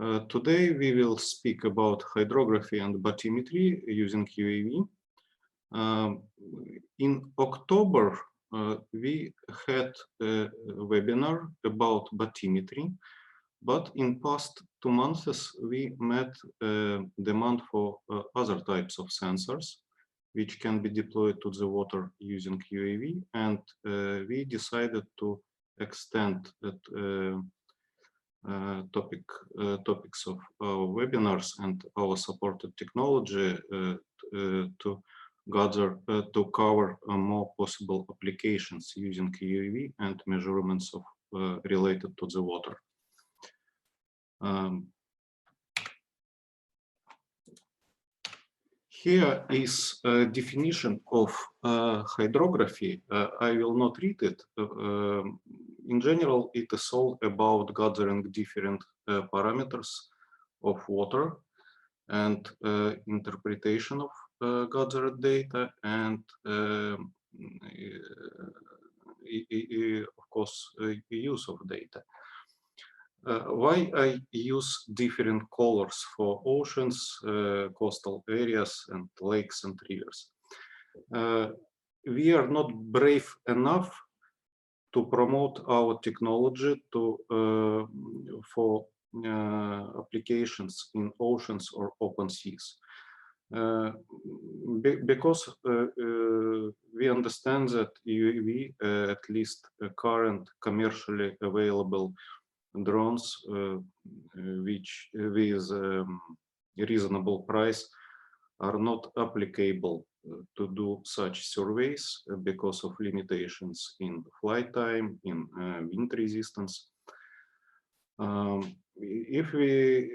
Today we will speak about hydrography and bathymetry using UAV. In October, we had a webinar about bathymetry, but in past 2 months we met demand for other types of sensors which can be deployed to the water using UAV, and we decided to extend that topics of our webinars and our supported technology to cover more possible applications using UAV and measurements of related to the water. Here is a definition of hydrography. I will not read it. In general, it is all about gathering different parameters of water and interpretation of gathered data and, of course, use of data. Why I use different colors for oceans, coastal areas, and lakes and rivers? We are not brave enough to promote our technology for applications in oceans or open seas. Because we understand that UAV, at least current commercially available drones, which with reasonable price, are not applicable to do such surveys because of limitations in flight time, in wind resistance. If we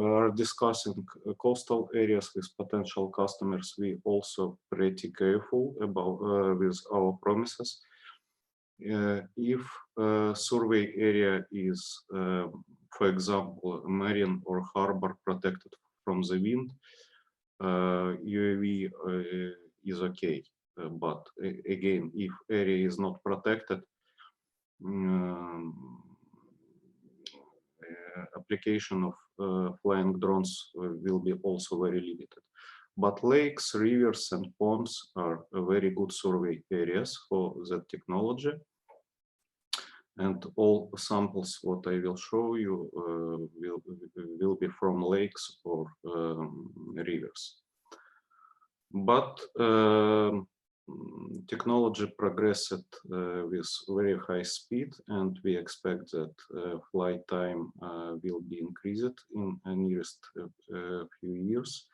are discussing coastal areas with potential customers, we also pretty careful about with our promises. If a survey area is, for example, marine or harbor protected from the wind, UAV is okay. But again, if area is not protected, application of flying drones will be also very limited. But lakes, rivers, and ponds are very good survey areas for that technology. And all samples what I will show you will be from lakes or rivers. But technology progressed with very high speed, and we expect that flight time will be increased in the nearest few years.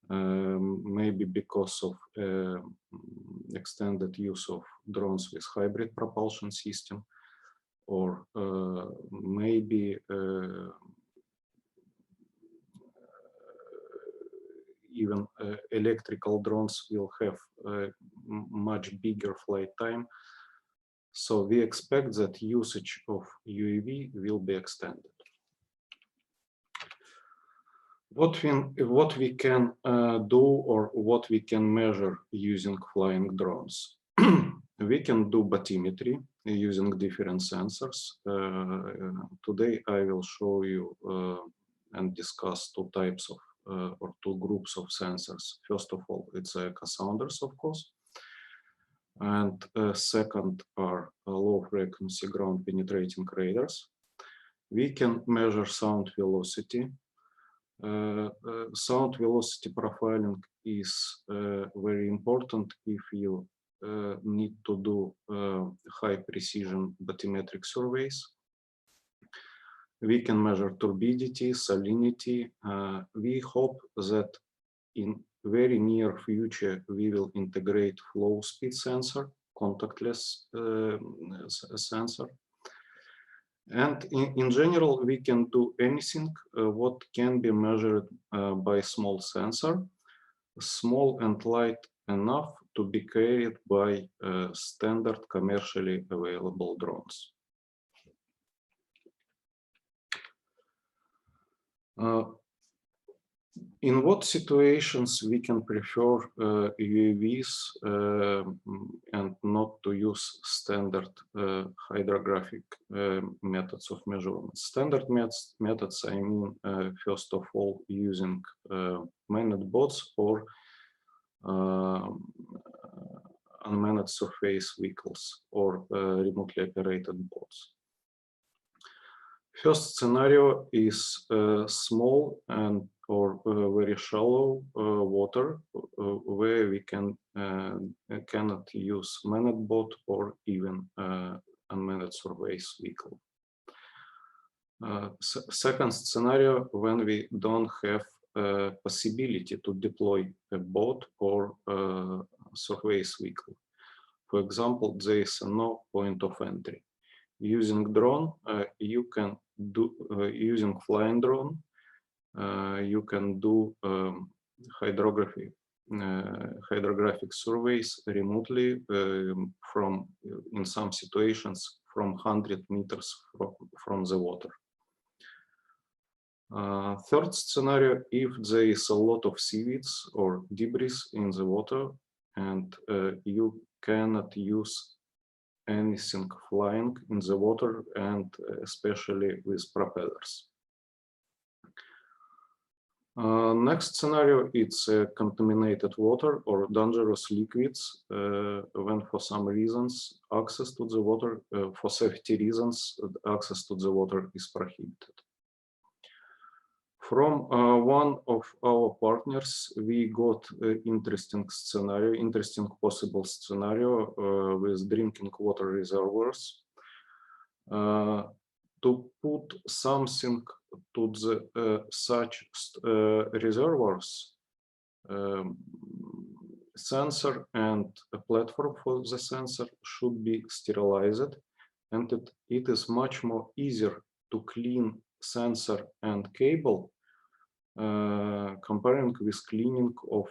Maybe because of extended use of drones with hybrid propulsion system, or maybe even electrical drones will have a much bigger flight time. So we expect that usage of UAV will be extended. What we can do, or what we can measure using flying drones. We can do bathymetry using different sensors. Today I will show you and discuss two types of or two groups of sensors. First of all, it's echo sounders, of course. And second are low frequency ground penetrating radars. We can measure sound velocity. Sound velocity profiling is very important if you need to do high precision bathymetric surveys. We can measure turbidity, salinity. We hope that in very near future we will integrate flow speed sensor, contactless sensor. And in general, we can do anything what can be measured by small sensor, small and light enough to be carried by standard commercially available drones. In what situations we can prefer UAVs and not to use standard hydrographic methods of measurement? Standard methods, I mean, first of all, using manned boats or unmanned surface vehicles or remotely operated boats. First scenario is small and or very shallow water where we cannot use manned boat or even unmanned surface vehicle. Second scenario, when we don't have possibility to deploy a boat or surface vehicle. For example, there is no point of entry. Using drone, you can do using flying drone. You can do hydrographic surveys remotely from, in some situations, from 100 meters from the water. Third scenario, if there is a lot of seaweeds or debris in the water and you cannot use anything flying in the water and especially with propellers. Next scenario, it's contaminated water or dangerous liquids when for some reasons access to the water, for safety reasons, access to the water is prohibited. From one of our partners, we got interesting possible scenario with drinking water reservoirs. To put something to the such reservoirs, sensor and a platform for the sensor should be sterilized, and it is much more easier to clean sensor and cable comparing with cleaning of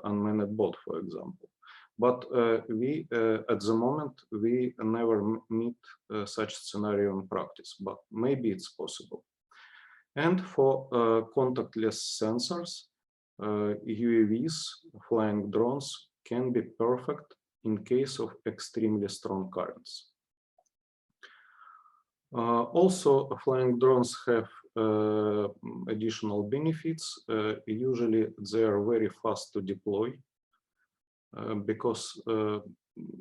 unmanned boat, for example. But we, at the moment, we never meet such scenario in practice, but maybe it's possible. And for contactless sensors, UAVs, flying drones, can be perfect in case of extremely strong currents. Also, flying drones have additional benefits. Usually, they are very fast to deploy because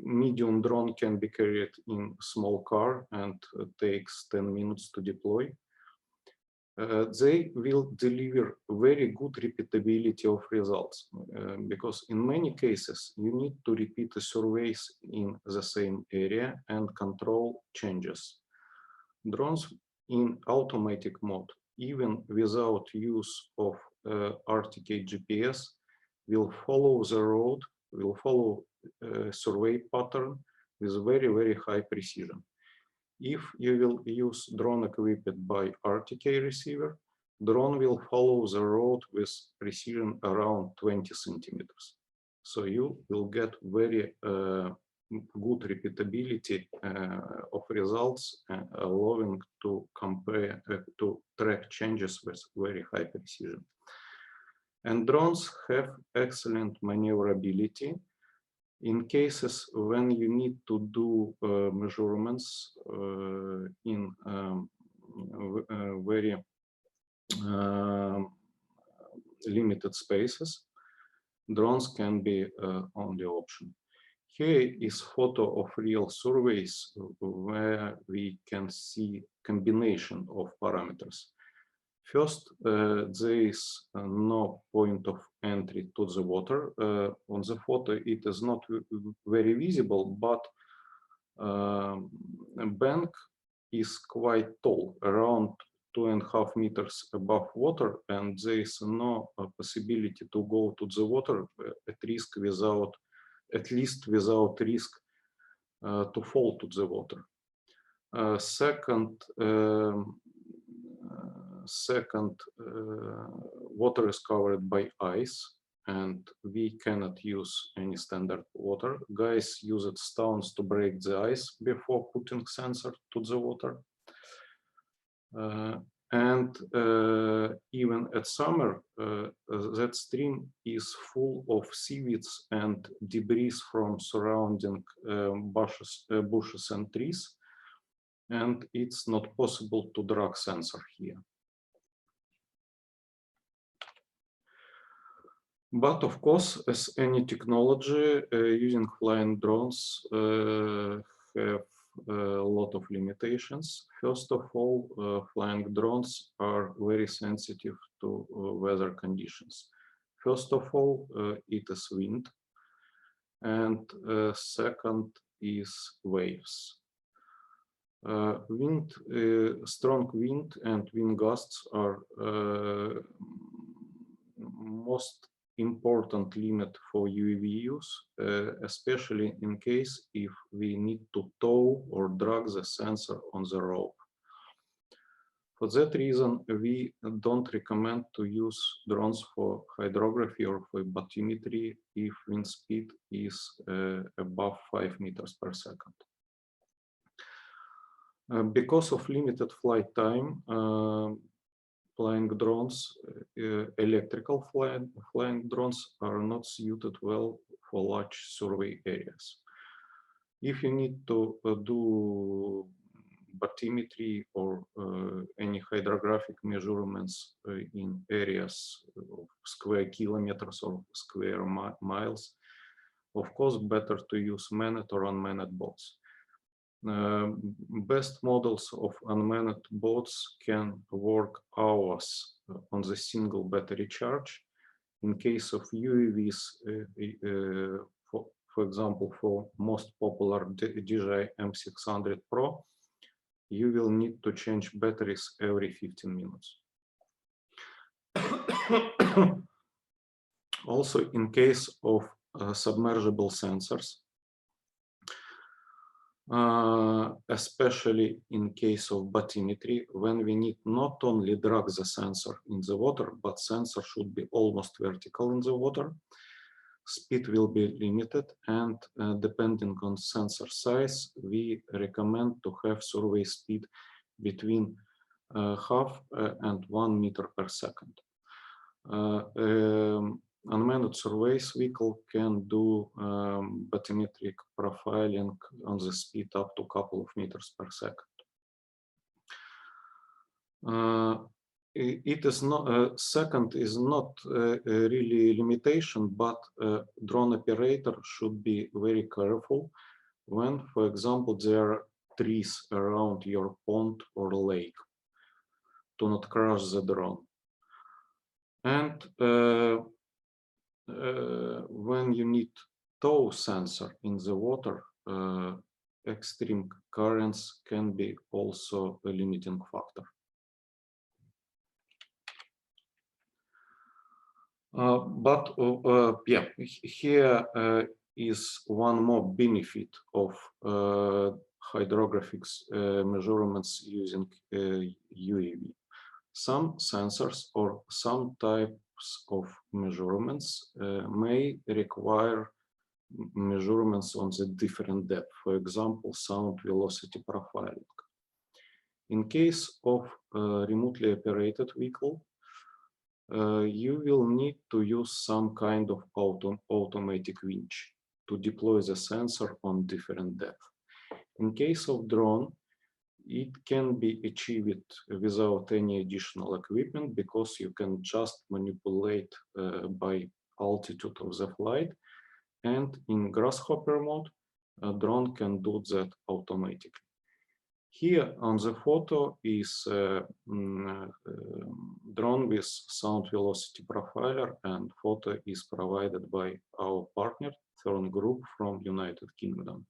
medium drone can be carried in small car and takes 10 minutes to deploy. They will deliver very good repeatability of results because in many cases you need to repeat the surveys in the same area and control changes. Drones in automatic mode, even without use of RTK GPS, will follow the road, will follow survey pattern with very, very high precision. If you will use drone equipped by RTK receiver, drone will follow the road with precision around 20 centimeters. So you will get very good repeatability of results, allowing to compare, to track changes with very high precision. And drones have excellent maneuverability in cases when you need to do measurements in very limited spaces. Drones can be only option. Here is photo of real surveys where we can see combination of parameters. First, there is no point of entry to the water. On the photo, it is not very visible, but a bank is quite tall, around 2.5 meters above water, and there is no possibility to go to the water at least without risk to fall to the water. Second, water is covered by ice, and we cannot use any standard water. Guys used stones to break the ice before putting sensor to the water. And even at summer, that stream is full of seaweeds and debris from surrounding bushes and trees, and it's not possible to drag sensor here. But of course, as any technology, using flying drones have a lot of limitations. First of all, flying drones are very sensitive to weather conditions. First of all, it is wind, and second is waves. Strong wind and wind gusts are most important limit for UAV use, especially in case if we need to tow or drag the sensor on the rope. For that reason, we don't recommend to use drones for hydrography or for bathymetry if wind speed is above 5 meters per second. Because of limited flight time, flying drones, electrical flying drones are not suited well for large survey areas. If you need to do bathymetry or any hydrographic measurements in areas of square kilometers or square miles, of course, better to use manned or unmanned boats. Best models of unmanned boats can work hours on the single battery charge. In case of UAVs, for example, for most popular DJI M600 Pro, you will need to change batteries every 15 minutes. Also, in case of submersible sensors, especially in case of bathymetry, when we need not only drag the sensor in the water, but sensor should be almost vertical in the water. Speed will be limited, and depending on sensor size, we recommend to have survey speed between half and 1 meter per second. Unmanned surveys vehicle can do bathymetric profiling on the speed up to a couple of meters per second. It is not second is not really limitation, but drone operator should be very careful when, for example, there are trees around your pond or lake, to not crash the drone. And when you need tow sensor in the water, extreme currents can be also a limiting factor. But here is one more benefit of hydrographic measurements using UAV. Some sensors or some types of measurements may require measurements on the different depth, for example, sound velocity profiling. In case of remotely operated vehicle, you will need to use some kind of automatic winch to deploy the sensor on different depth. In case of drone, it can be achieved without any additional equipment because you can just manipulate by altitude of the flight, and in Grasshopper mode, a drone can do that automatically. Here on the photo is a drone with sound velocity profiler, and photo is provided by our partner, Thorn Group from United Kingdom.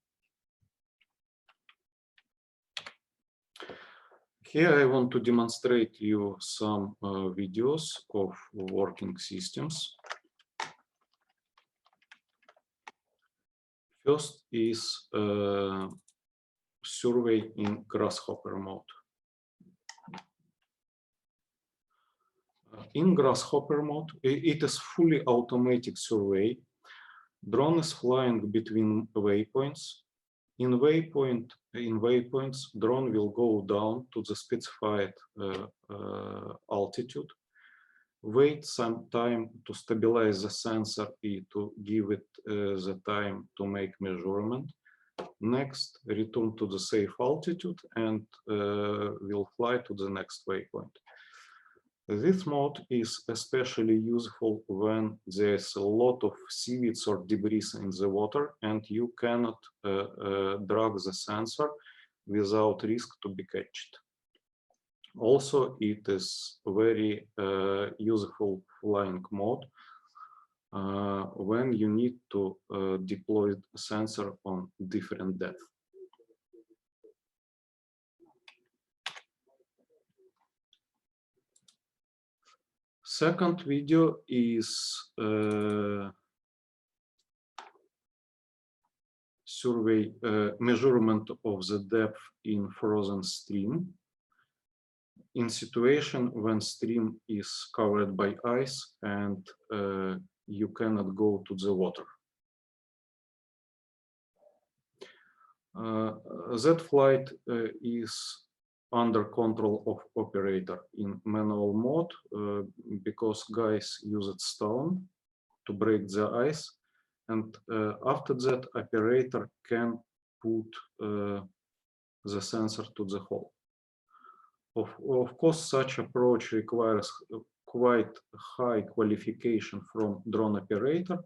Here I want to demonstrate you some videos of working systems. First is survey in Grasshopper mode. In Grasshopper mode, it is fully automatic survey. Drone is flying between waypoints. In waypoints, drone will go down to the specified altitude, wait some time to stabilize the sensor to give it the time to make measurement. Next, return to the safe altitude and will fly to the next waypoint. This mode is especially useful when there's a lot of seaweeds or debris in the water and you cannot drag the sensor without risk to be catched. Also, it is very useful flying mode when you need to deploy a sensor on different depth. Second video is survey measurement of the depth in frozen stream. In situation when stream is covered by ice and you cannot go to the water. That flight is under control of operator in manual mode because guys used stone to break the ice, and after that operator can put the sensor to the hole. Of course, such approach requires quite high qualification from drone operator,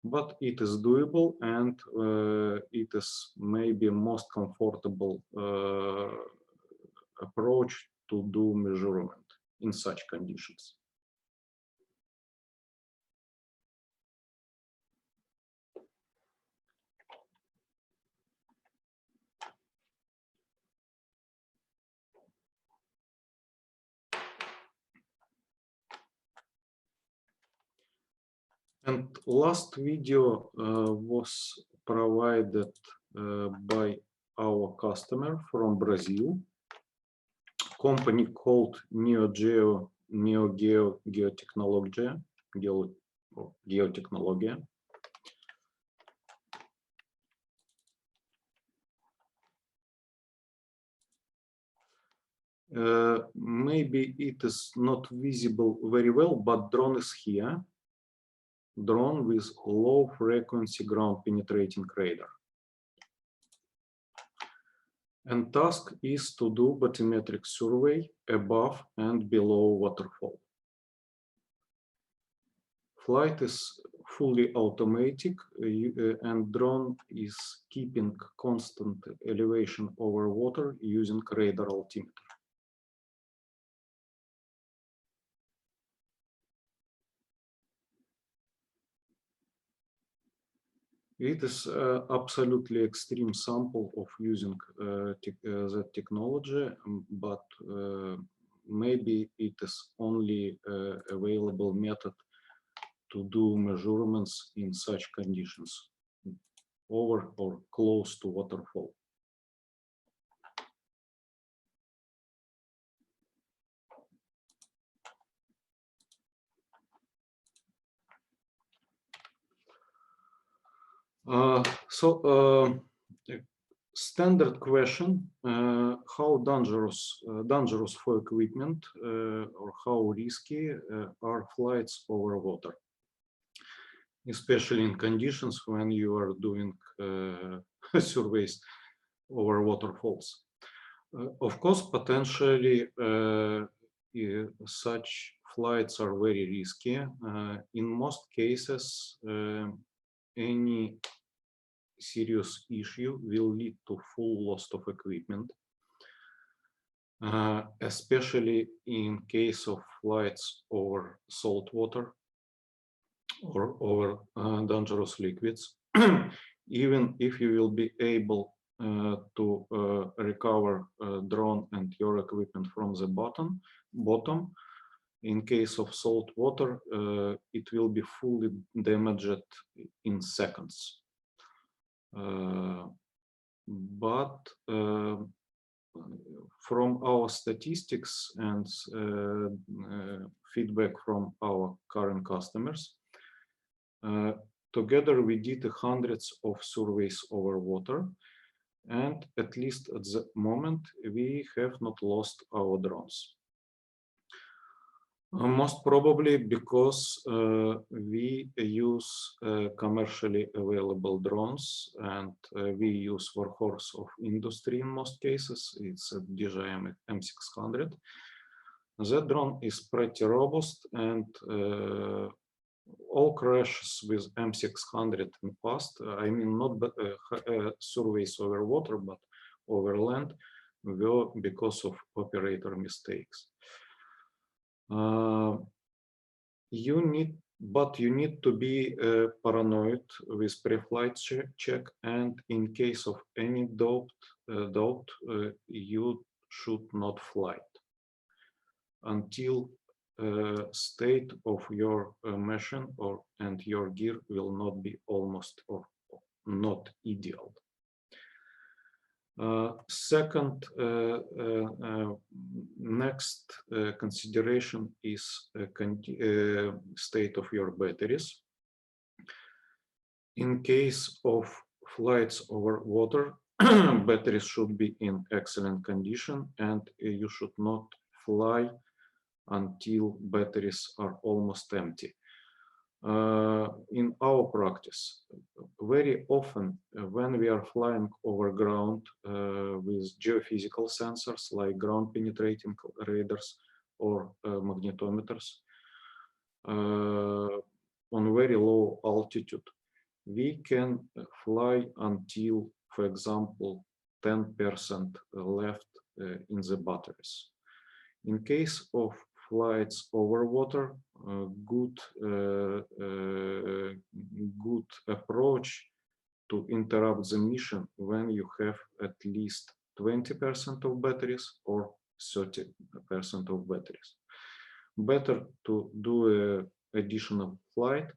but it is doable and it is maybe most comfortable approach to do measurement in such conditions. And last video was provided by our customer from Brazil, company called Geotechnologia. Maybe it is not visible very well, but drone is here. Drone with low frequency ground penetrating radar. And task is to do bathymetric survey above and below waterfall. Flight is fully automatic and drone is keeping constant elevation over water using radar altimeter. It is absolutely extreme sample of using that technology, but maybe it is only available method to do measurements in such conditions, over or close to waterfall. Standard question, how dangerous for equipment or how risky are flights over water, especially in conditions when you are doing surveys over waterfalls. Of course, potentially such flights are very risky. In most cases, any serious issue will lead to full loss of equipment, especially in case of flights over salt water or over dangerous liquids. Even if you will be able to recover drone and your equipment from the bottom, in case of salt water, it will be fully damaged in seconds. But from our statistics and feedback from our current customers, together we did hundreds of surveys over water, And at least at the moment, we have not lost our drones. Most probably because we use commercially available drones, and we use workhorse of industry in most cases. It's a DJI M600. That drone is pretty robust, and all crashes with M600 in the past, I mean not surveys over water, but over land, were because of operator mistakes. You need to be paranoid with pre-flight check, and in case of any doubt, you should not fly until state of your machine and your gear will not be almost or not ideal. Second, next consideration is state of your batteries. In case of flights over water, batteries should be in excellent condition, and you should not fly until batteries are almost empty. In our practice, very often when we are flying over ground with geophysical sensors like ground penetrating radars or magnetometers on very low altitude, we can fly until, for example, 10% left in the batteries. In case of flights over water, good approach to interrupt the mission when you have at least 20% of batteries or 30% of batteries. Better to do an additional flight,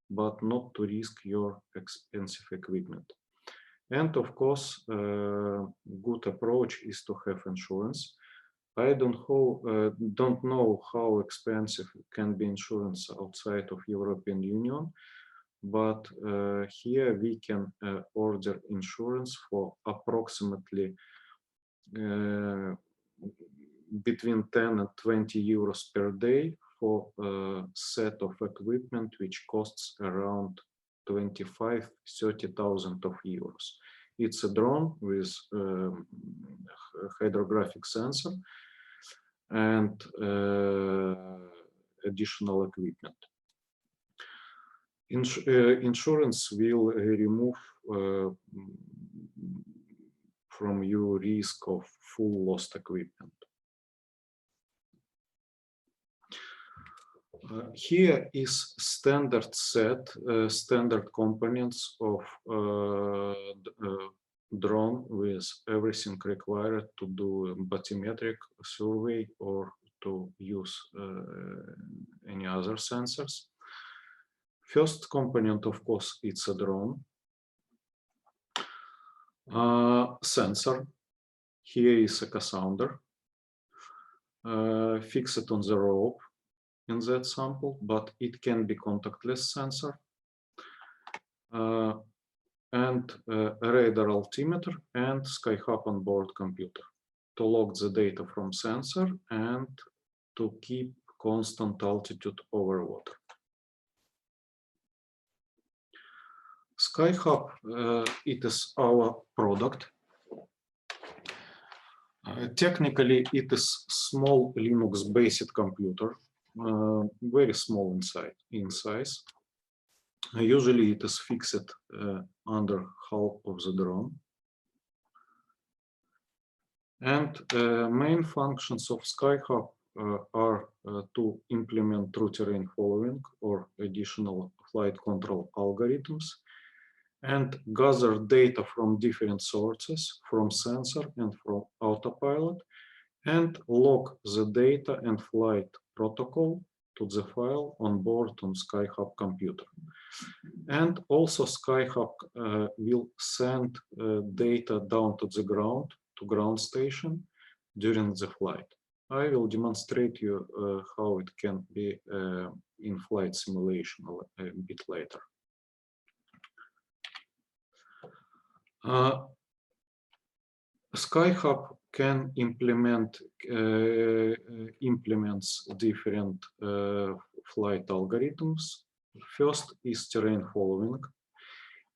but not to risk your expensive equipment. And of course, good approach is to have insurance. I don't know how expensive can be insurance outside of European Union, but here we can order insurance for approximately between 10 and 20 euros per day for a set of equipment which costs around 25–30,000 euros. It's a drone with hydrographic sensor and additional equipment. Insurance will remove from you risk of full lost equipment. Here is standard set, standard components of drone with everything required to do bathymetric survey or to use any other sensors. First component, of course, it's a drone. Sensor. Here is a sounder. Fix it on the rope in that sample, but it can be contactless sensor. And a radar altimeter and SkyHub onboard computer to log the data from sensor and to keep constant altitude over water. SkyHub, it is our product. Technically, it is small Linux-based computer, very small in size. Usually it is fixed under hull of the drone. And main functions of SkyHub are to implement true terrain following or additional flight control algorithms and gather data from different sources, from sensor and from autopilot, and log the data and flight protocol to the file on board on SkyHub computer. And also SkyHub will send data down to the ground station during the flight. I will demonstrate you how it can be in flight simulation a bit later. SkyHub can implements different flight algorithms. First is terrain following.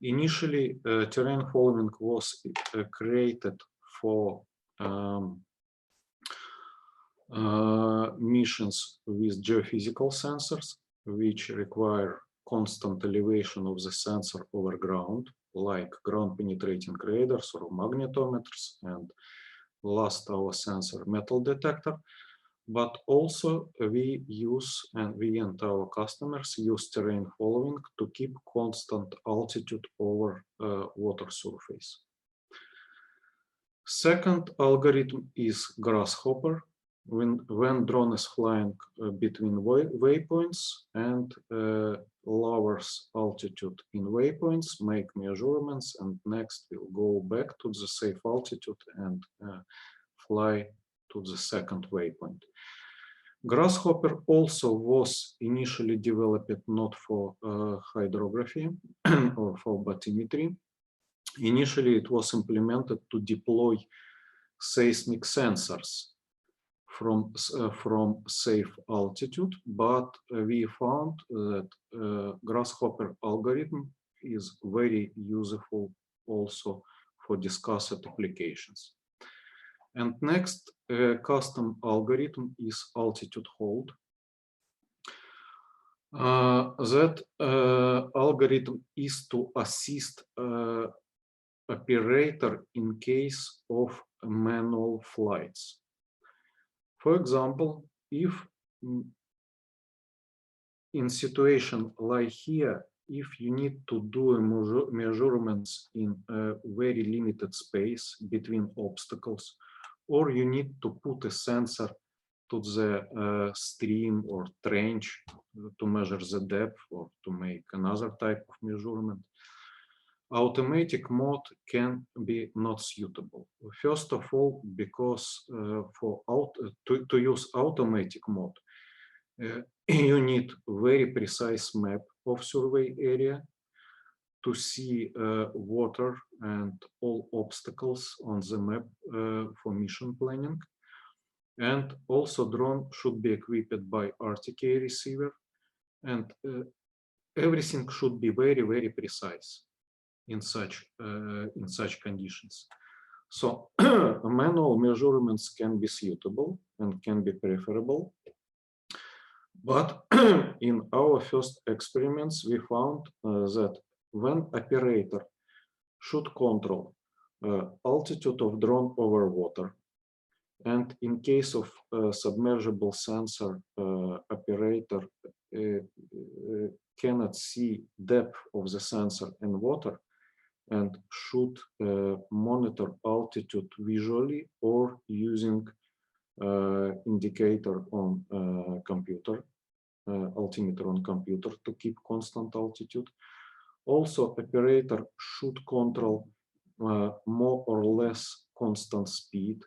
Initially, terrain following was created for missions with geophysical sensors, which require constant elevation of the sensor over ground, like ground penetrating radars or magnetometers, and last our sensor metal detector. But also we use, and we and our customers use terrain following to keep constant altitude over water surface. Second algorithm is Grasshopper. When drone is flying between waypoints and lowers altitude in waypoints, make measurements, and next will go back to the safe altitude and fly to the second waypoint. Grasshopper also was initially developed not for hydrography or for bathymetry. Initially, it was implemented to deploy seismic sensors from safe altitude, but we found that Grasshopper algorithm is very useful also for discussed applications. And next custom algorithm is altitude hold. That algorithm is to assist operator in case of manual flights. For example, if in situation like here, if you need to do measurements in a very limited space between obstacles, or you need to put a sensor to the stream or trench to measure the depth or to make another type of measurement, automatic mode can be not suitable. First of all, because to use automatic mode, you need very precise map of survey area to see water and all obstacles on the map for mission planning. And also drone should be equipped by RTK receiver, and everything should be very, very precise in such conditions. So manual measurements can be suitable and can be preferable. But in our first experiments, we found that when operator should control altitude of drone over water, and in case of submersible sensor, operator cannot see depth of the sensor in water and should monitor altitude visually or using indicator on computer, altimeter on computer to keep constant altitude. Also, operator should control more or less constant speed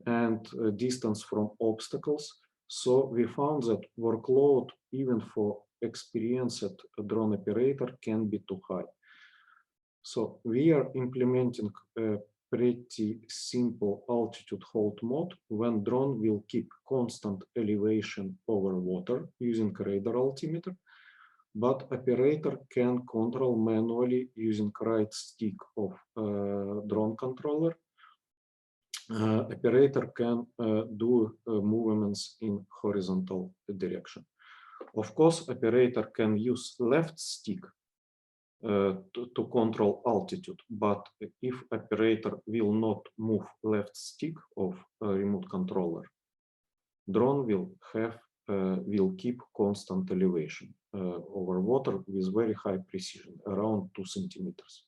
and distance from obstacles. So we found that workload, even for experienced drone operator, can be too high. So we are implementing a pretty simple altitude hold mode when drone will keep constant elevation over water using radar altimeter, but operator can control manually using right stick of drone controller. Operator can do movements in horizontal direction. Of course, operator can use left stick to control altitude, but if operator will not move left stick of remote controller, drone will keep constant elevation over water with very high precision, around 2 centimeters.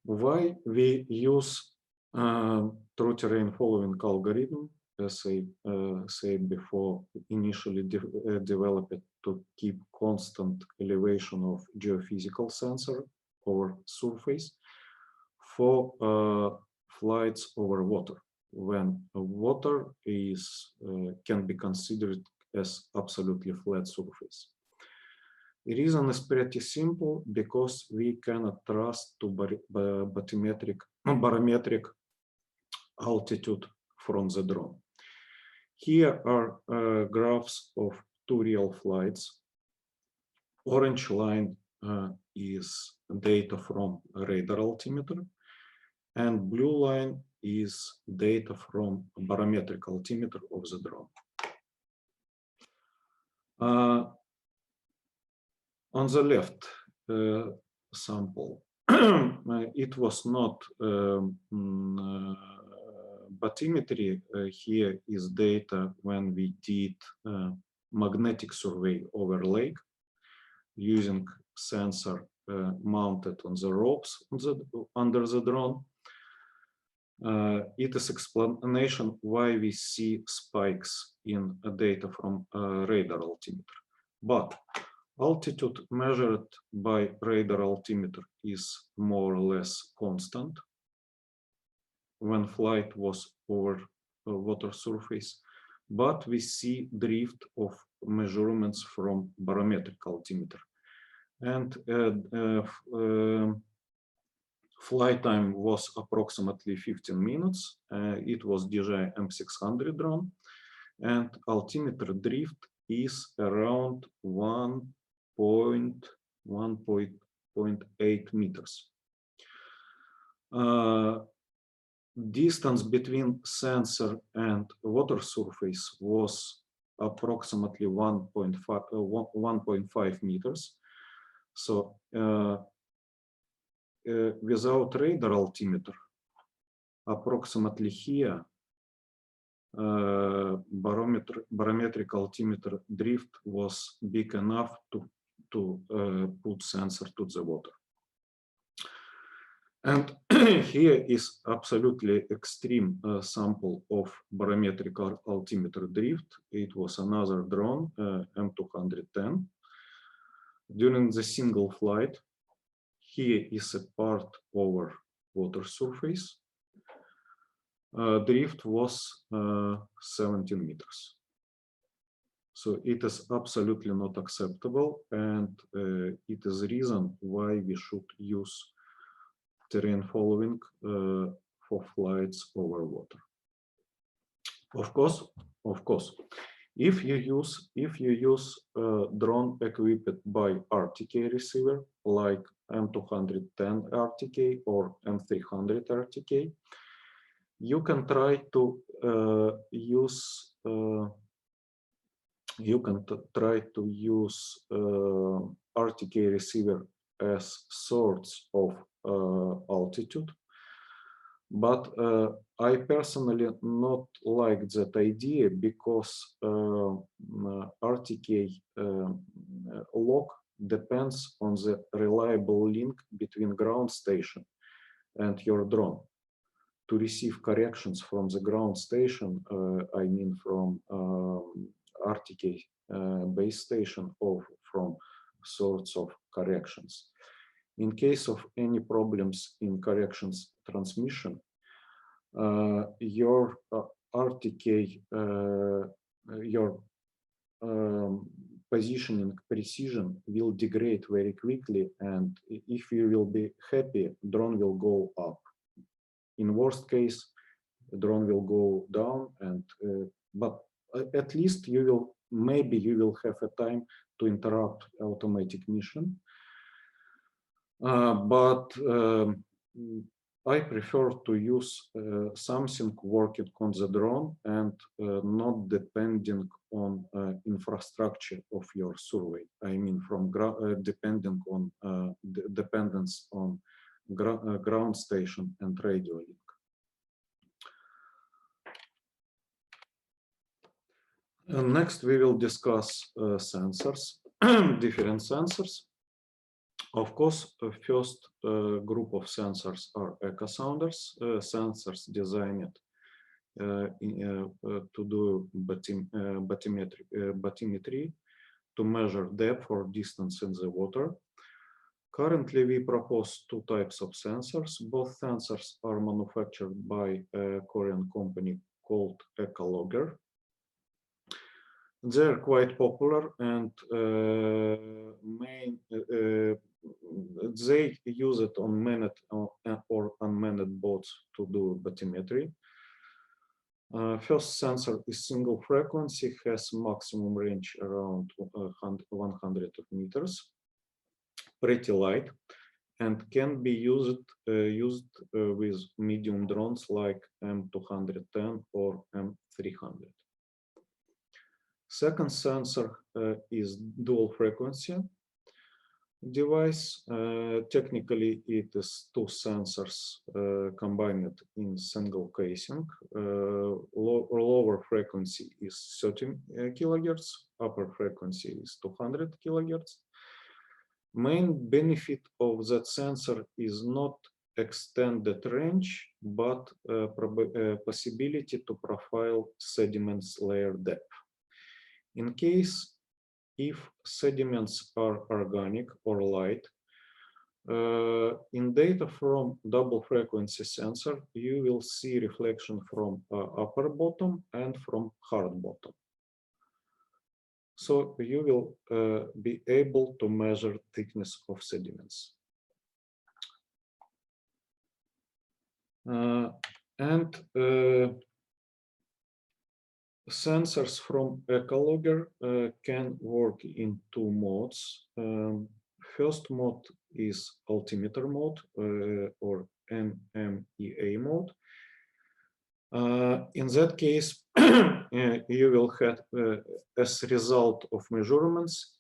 Why we use true terrain following algorithm, as I said before, initially developed to keep constant elevation of geophysical sensor over surface for flights over water, when water is can be considered as absolutely flat surface. The reason is pretty simple, because we cannot trust to barometric altitude from the drone. Here are graphs of 2 real flights. Orange line is data from radar altimeter, and blue line is data from barometric altimeter of the drone. On the left sample, it was not bathymetry. Here is data when we did magnetic survey over lake using sensor mounted on the ropes under the drone. It is explanation why we see spikes in data from radar altimeter. But altitude measured by radar altimeter is more or less constant when flight was over water surface, but we see drift of measurements from barometric altimeter. And flight time was approximately 15 minutes. It was DJI M600 drone, and altimeter drift is around 1.8 meters. Distance between sensor and water surface was approximately 1.5 meters. So without radar altimeter, approximately here, barometric altimeter drift was big enough to put sensor to the water. And here is absolutely extreme sample of barometric altimeter drift. It was another drone, M210. During the single flight, here is a part over water surface. Drift was 17 meters. So it is absolutely not acceptable, and it is the reason why we should use terrain following for flights over water. Of course, if you use drone equipped by RTK receiver like M210 RTK or M300 RTK, you can try to use RTK receiver as source of altitude, but I personally not like that idea, because RTK log depends on the reliable link between ground station and your drone. To receive corrections from the ground station, I mean from RTK base station or from sorts of corrections. In case of any problems in corrections transmission, your RTK, your positioning precision will degrade very quickly, and if you will be happy, drone will go up. In worst case, the drone will go down, and but at least maybe you will have a time to interrupt automatic mission. But I prefer to use something working on the drone and not depending on infrastructure of your survey. I mean, from dependence on ground station and radio link. Next, we will discuss sensors, different sensors. Of course, first group of sensors are echo sounders, sensors designed to do bathymetry, to measure depth or distance in the water. Currently, we propose 2 types of sensors. Both sensors are manufactured by a Korean company called Echologger. They're quite popular, and they use it on manned or unmanned boats to do bathymetry. First sensor is single frequency, has maximum range around 100 meters, pretty light, and can be used with medium drones like M210 or M300. Second sensor is dual frequency device. Technically, it is two sensors combined in single casing. Lower frequency is 30 kilohertz, upper frequency is 200 kilohertz. Main benefit of that sensor is not extended range, but possibility to profile sediments layer depth. In case if sediments are organic or light, in data from double frequency sensor, you will see reflection from upper bottom and from hard bottom. So you will be able to measure thickness of sediments. Sensors from Echologger can work in two modes. First mode is altimeter mode or NMEA mode. In that case, you will have, as a result of measurements,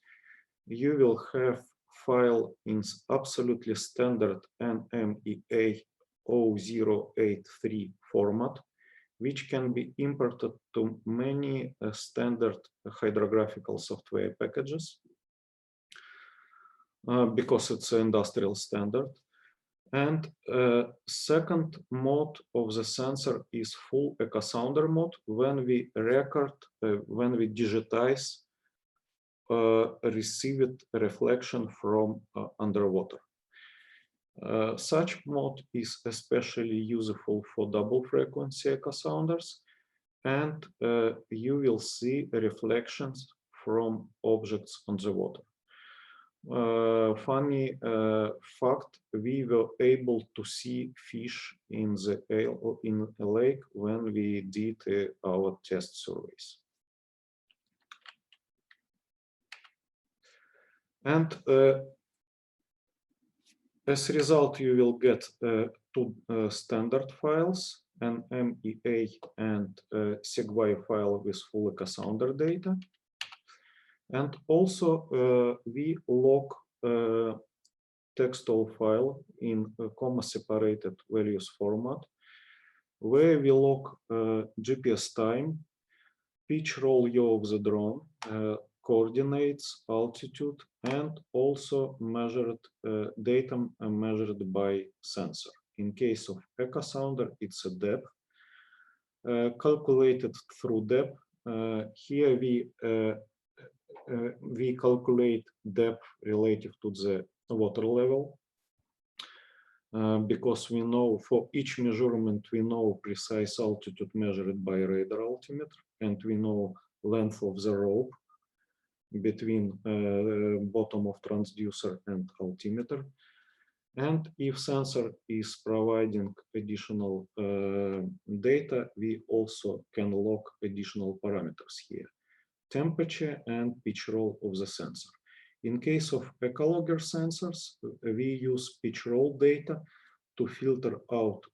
you will have file in absolutely standard NMEA 0083 format, which can be imported to many standard hydrographical software packages because it's an industrial standard. And second mode of the sensor is full echo sounder mode, when we record, when we digitize received reflection from underwater. Such mode is especially useful for double frequency echo sounders, and you will see reflections from objects on the water. Funny fact, we were able to see fish in a lake when we did our test surveys. And as a result, you will get two standard files, an MEA and SegWire file with full echo sounder data. And also we log textual file in a comma-separated values format, where we log GPS time, pitch roll yaw of the drone, coordinates, altitude, and also measured data measured by sensor. In case of echo sounder, it's a depth calculated through depth. Here we calculate depth relative to the water level, because we know for each measurement we know precise altitude measured by radar altimeter, and we know length of the rope between bottom of transducer and altimeter. And if sensor is providing additional data, we also can log additional parameters here: temperature and pitch roll of the sensor. In case of Echologger sensors, we use pitch roll data to filter out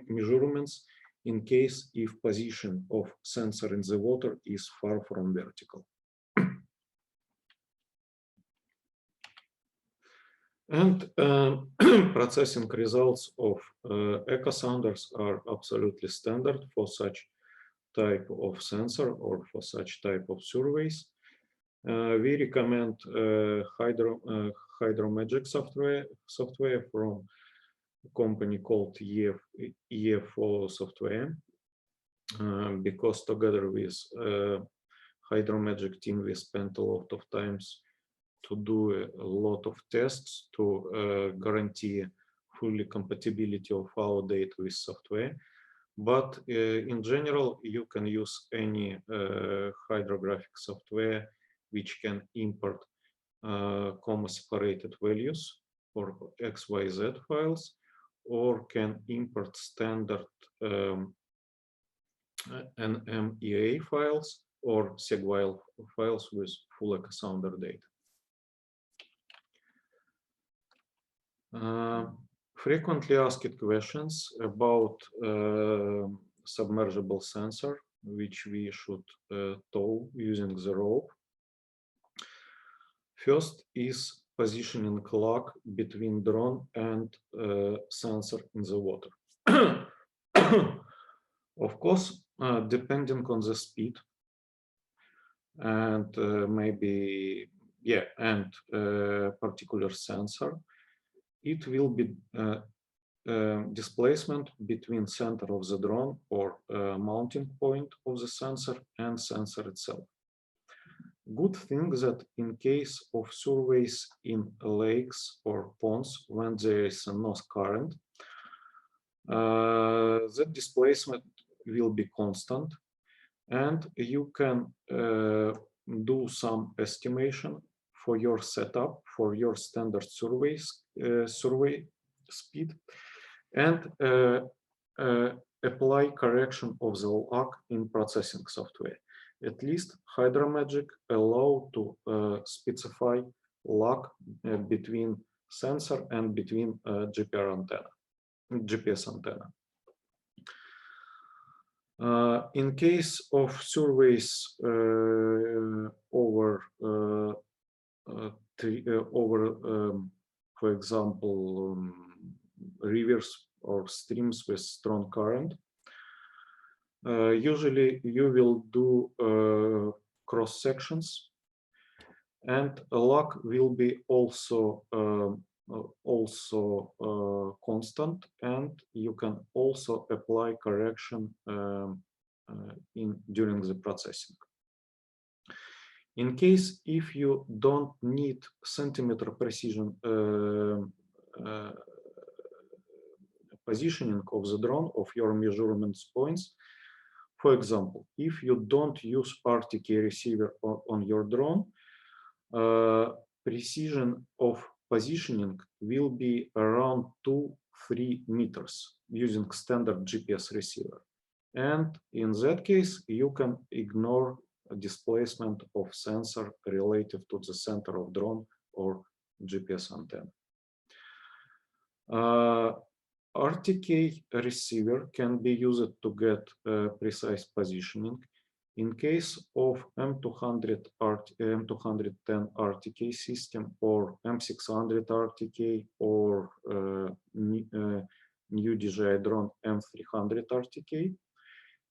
measurements in case if position of sensor in the water is far from vertical. And processing results of echo sounders are absolutely standard for such type of sensor or for such type of surveys. We recommend Hydromagic software from a company called EFO software, because together with Hydromagic team we spent a lot of times to do a lot of tests to guarantee fully compatibility of our data with software. But in general, you can use any hydrographic software which can import comma-separated values for XYZ files, or can import standard NMEA files or SegWile files with full EchoSounder data. Frequently asked questions about submersible sensor, which we should tow using the rope. First is positioning lock between drone and sensor in the water. Of course, depending on the speed and maybe, yeah, and particular sensor, it will be displacement between center of the drone or mounting point of the sensor and sensor itself. Good thing that in case of surveys in lakes or ponds when there is no current, that displacement will be constant, and you can do some estimation for your setup, for your standard survey speed, and apply correction of the lock in processing software. At least Hydromagic allow to specify lock between sensor and between GPS antenna. In case of surveys over, for example, rivers or streams with strong current, usually you will do cross sections, and a lock will be also constant, and you can also apply correction during the processing. In case if you don't need centimeter precision positioning of the drone of your measurements points, for example, if you don't use RTK receiver on your drone, precision of positioning will be around 2-3 meters using standard GPS receiver. And in that case, you can ignore displacement of sensor relative to the center of drone or GPS antenna. RTK receiver can be used to get precise positioning. In case of M210 RTK system or M600 RTK or new DJI drone M300 RTK,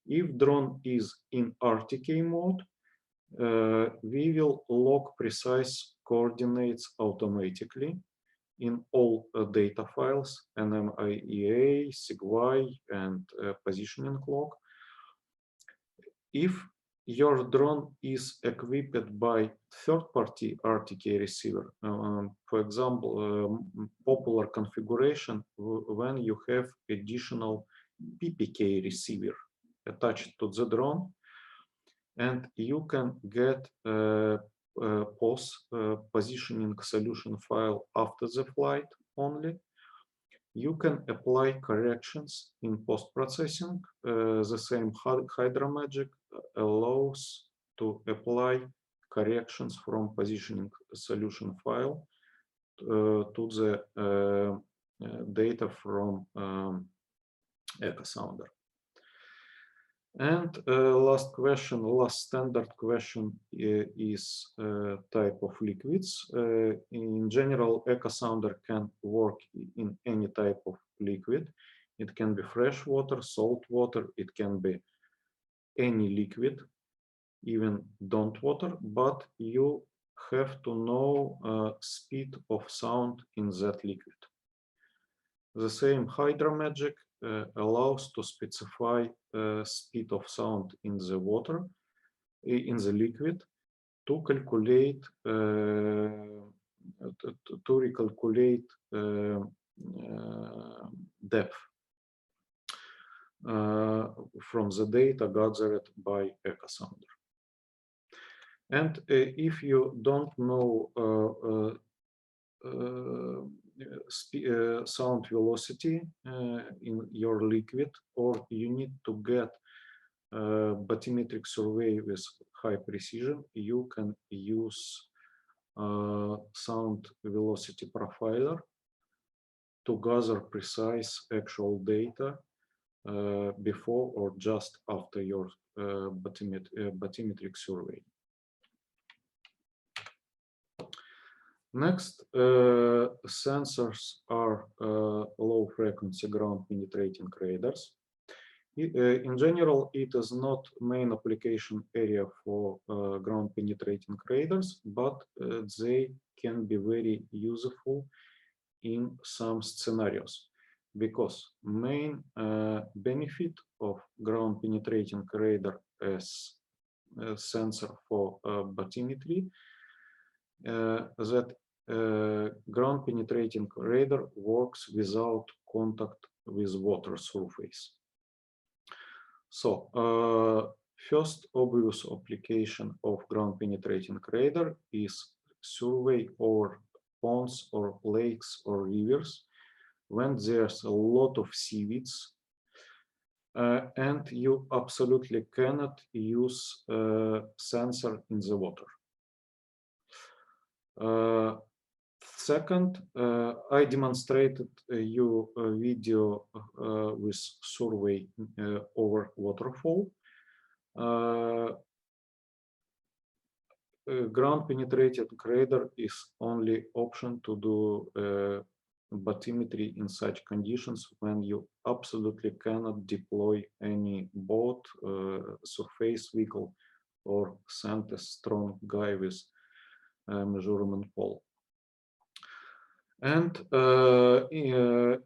if drone is in RTK mode, we will log precise coordinates automatically in all data files, NMEA, SegWile, and positioning log. If your drone is equipped by third-party RTK receiver, for example, popular configuration when you have additional PPK receiver attached to the drone, and you can get positioning solution file after the flight only. You can apply corrections in post-processing. The same Hydromagic allows to apply corrections from positioning solution file to the data from EchoSounder. And last standard question is type of liquids. In general, EchoSounder can work in any type of liquid. It can be fresh water, salt water, it can be any liquid, even don't water, but you have to know speed of sound in that liquid. The same Hydromagic allows to specify speed of sound in the water, in the liquid, to calculate recalculate depth. from the data gathered by EchoSounder. And if you don't know sound velocity in your liquid, or you need to get bathymetric survey with high precision, you can use sound velocity profiler to gather precise actual data before or just after your bathymetric survey. Next, sensors are low frequency ground penetrating radars. In general, it is not main application area for ground penetrating radars, but they can be very useful in some scenarios, because main benefit of ground penetrating radar as a sensor for bathymetry that ground penetrating radar works without contact with water surface. So first obvious application of ground penetrating radar is survey over ponds or lakes or rivers when there's a lot of seaweeds and you absolutely cannot use sensor in the water. Second, I demonstrated you a video with survey over waterfall. Ground penetrating radar is only option to do bathymetry in such conditions when you absolutely cannot deploy any boat, surface vehicle, or send a strong guy with measurement pole. And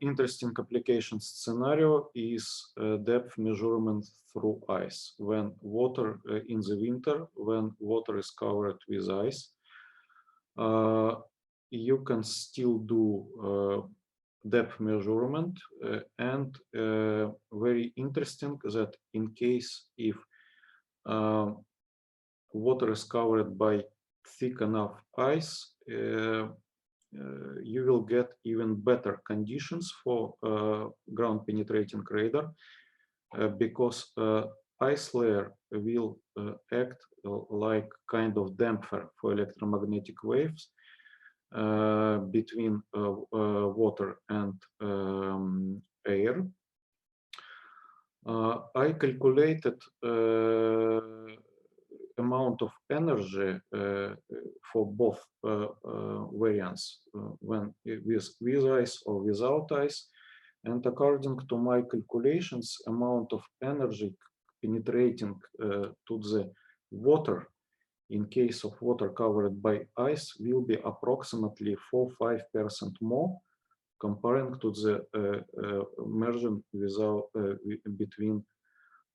interesting application scenario is depth measurement through ice. When water in the winter, when water is covered with ice, you can still do depth measurement, and very interesting that in case if water is covered by thick enough ice, you will get even better conditions for ground penetrating radar because ice layer will act like kind of damper for electromagnetic waves between water and air. I calculated amount of energy for both variants, when with ice or without ice, and according to my calculations, amount of energy penetrating to the water in case of water covered by ice will be approximately 4–5% more comparing to the merging without between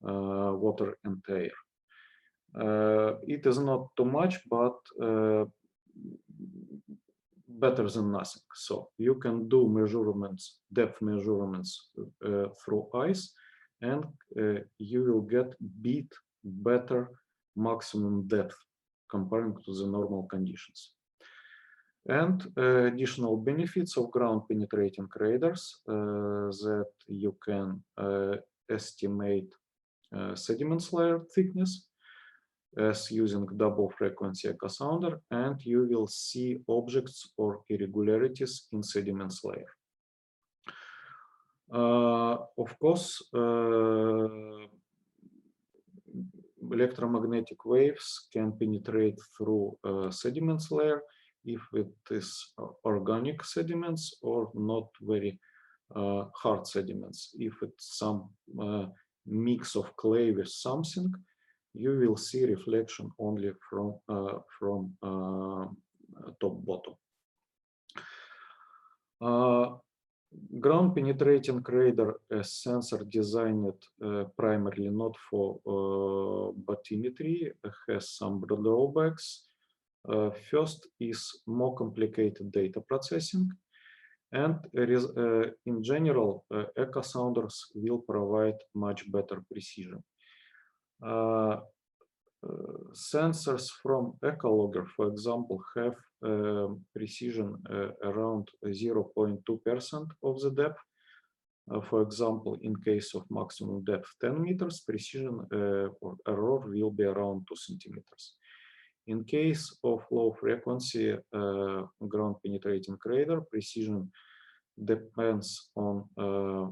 water and air. It is not too much, but better than nothing. So you can do measurements, depth measurements through ice, and you will get better maximum depth comparing to the normal conditions. And additional benefits of ground penetrating radars that you can estimate sediment layer thickness as using double frequency echosounder, and you will see objects or irregularities in sediments layer. Of course, electromagnetic waves can penetrate through sediments layer if it is organic sediments or not very hard sediments. If it's some mix of clay with something, you will see reflection only from top bottom. Ground penetrating radar sensor designed primarily not for bathymetry has some drawbacks. First is more complicated data processing, And in general, echo sounders will provide much better precision. Sensors from echologger, for example, have precision around 0.2% of the depth. For example, in case of maximum depth 10 meters, precision or error will be around 2 centimeters. In case of low frequency ground penetrating radar, precision depends on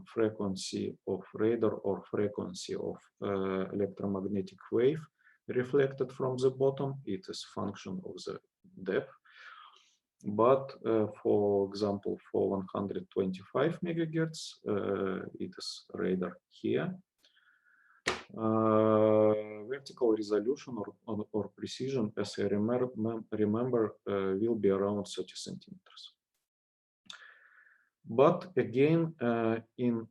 frequency of radar or frequency of electromagnetic wave reflected from the bottom. It is function of the depth. But for example, for 125 megahertz, it is radar here. Vertical resolution or precision, as I remember, will be around 30 centimeters. But again, in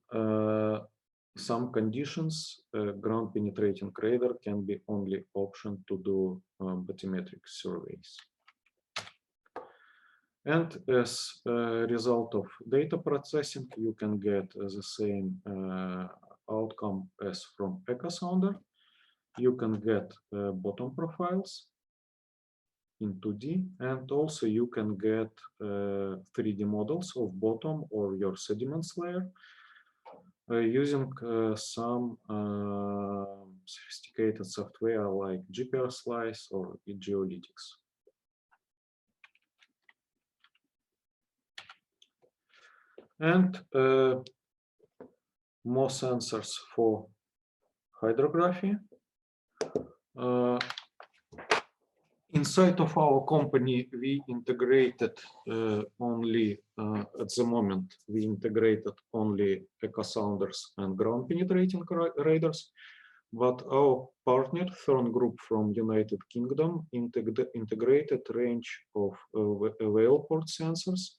some conditions, ground penetrating radar can be only option to do bathymetric surveys. And as a result of data processing, you can get the same outcome as from echo sounder. You can get bottom profiles in 2D, and also you can get 3D models of bottom or your sediments layer using some sophisticated software like GPR Slice or Geolytics. And more sensors for hydrography. Inside of our company, we integrated only, at the moment, we integrated only echo sounders and ground penetrating radars. But our partner, Thorn Group from United Kingdom, integrated range of wayport sensors.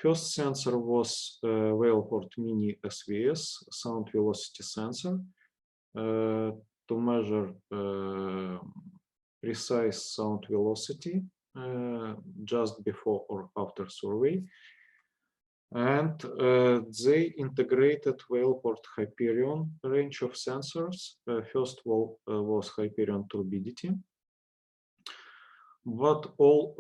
First sensor was wayport mini SVS, sound velocity sensor, to measure precise sound velocity just before or after survey. And they integrated wayport Hyperion range of sensors. First was Hyperion turbidity. But all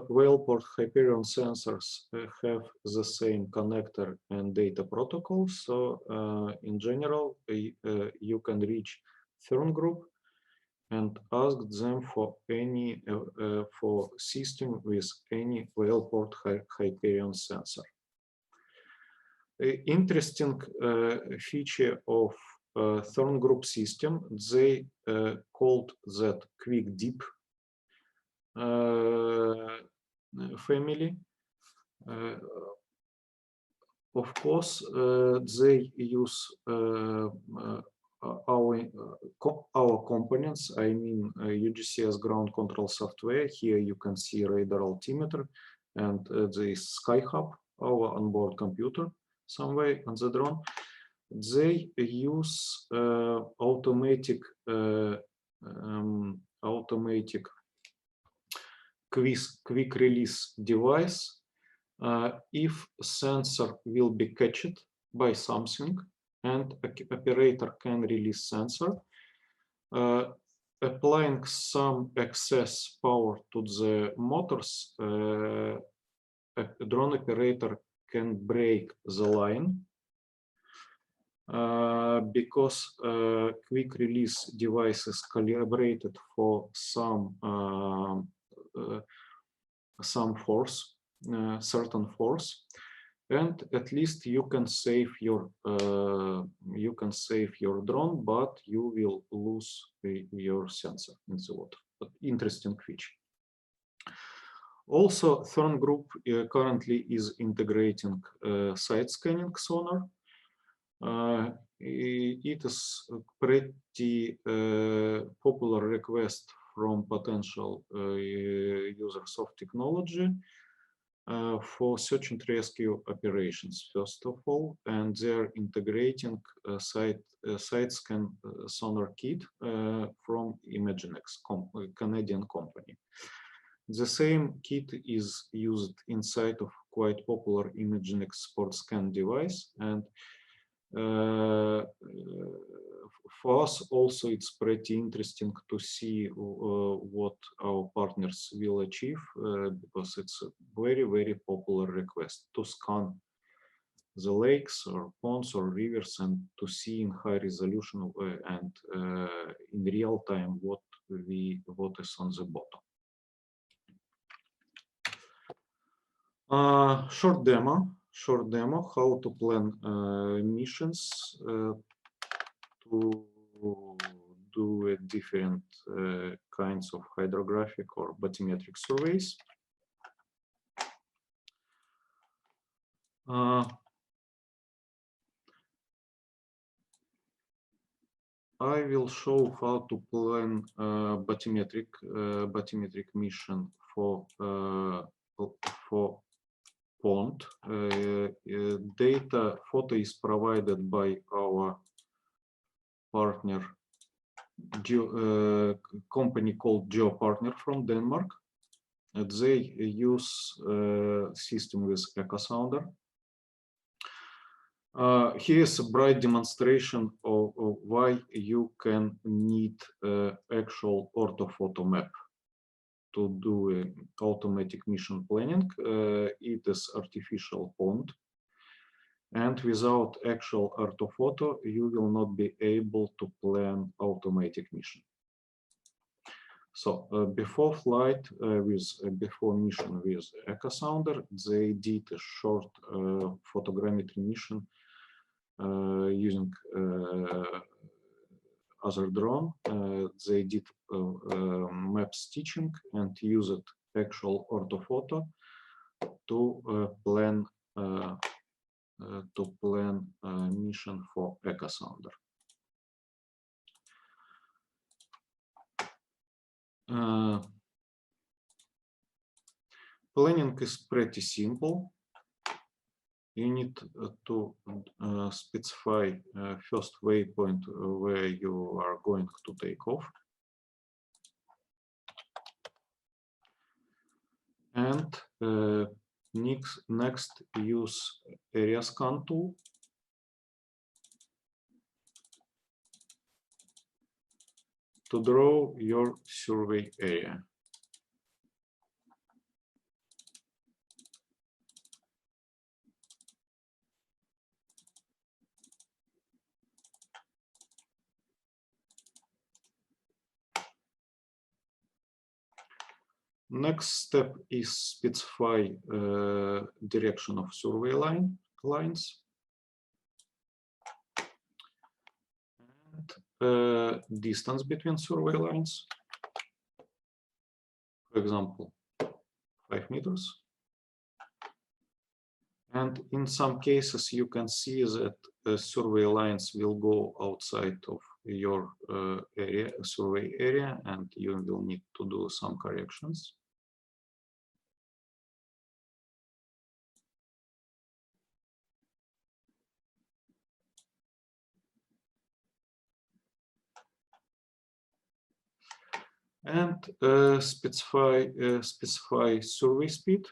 wayport Hyperion sensors have the same connector and data protocol. So in general, you can reach Thorn Group and ask them for any for system with any wayport Hyperion sensor. Interesting feature of Thorn Group system, they called that quick deep family. Of course, they use our components, I mean UgCS ground control software. Here you can see radar altimeter and the SkyHub, our onboard computer, somewhere on the drone. They use automatic quick release device. If sensor will be catched by something and operator can release sensor, applying some excess power to the motors, a drone operator can break the line because quick release device is calibrated for some force, certain force, and at least you can save your drone, but you will lose your sensor in the water. But interesting feature. Also, Thorn Group currently is integrating side scanning sonar. It is a pretty popular request from potential users of technology for search and rescue operations, first of all, and they're integrating a side scan sonar kit from Imaginex, Canadian company. The same kit is used inside of quite popular imaging export scan device, and for us also it's pretty interesting to see what our partners will achieve, because it's a very, very popular request to scan the lakes or ponds or rivers and to see in high resolution and in real time what is on the bottom. Short demo how to plan missions to do different kinds of hydrographic or bathymetric surveys. I will show how to plan bathymetric mission for pond. Data photo is provided by our partner company called GeoPartner from Denmark. They use system with EchoSounder. Here's a bright demonstration of why you can need actual orthophoto map to do automatic mission planning. It is artificial pond, and without actual orthophoto, you will not be able to plan automatic mission. So before flight before mission with EchoSounder, they did a short photogrammetry mission using other drone. They did map stitching and used actual orthophoto to plan mission for EchoSounder. Planning is pretty simple. You need to specify first waypoint where you are going to take off, and next use area scan tool to draw your survey area. Next step is specify direction of survey lines and distance between survey lines. For example, 5 meters. And in some cases, you can see that survey lines will go outside of your survey area, and you will need to do some corrections. And specify survey speed.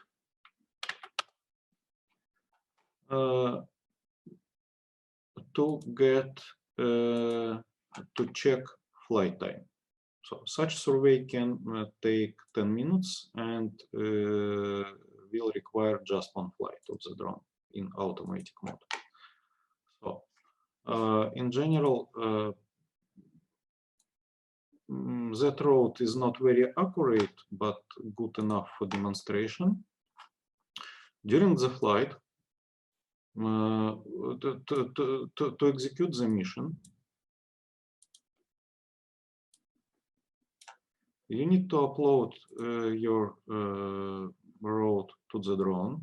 To check flight time. So such survey can take 10 minutes and will require just one flight of the drone in automatic mode. So in general, that route is not very accurate, but good enough for demonstration. During the flight, to execute the mission, you need to upload your route to the drone.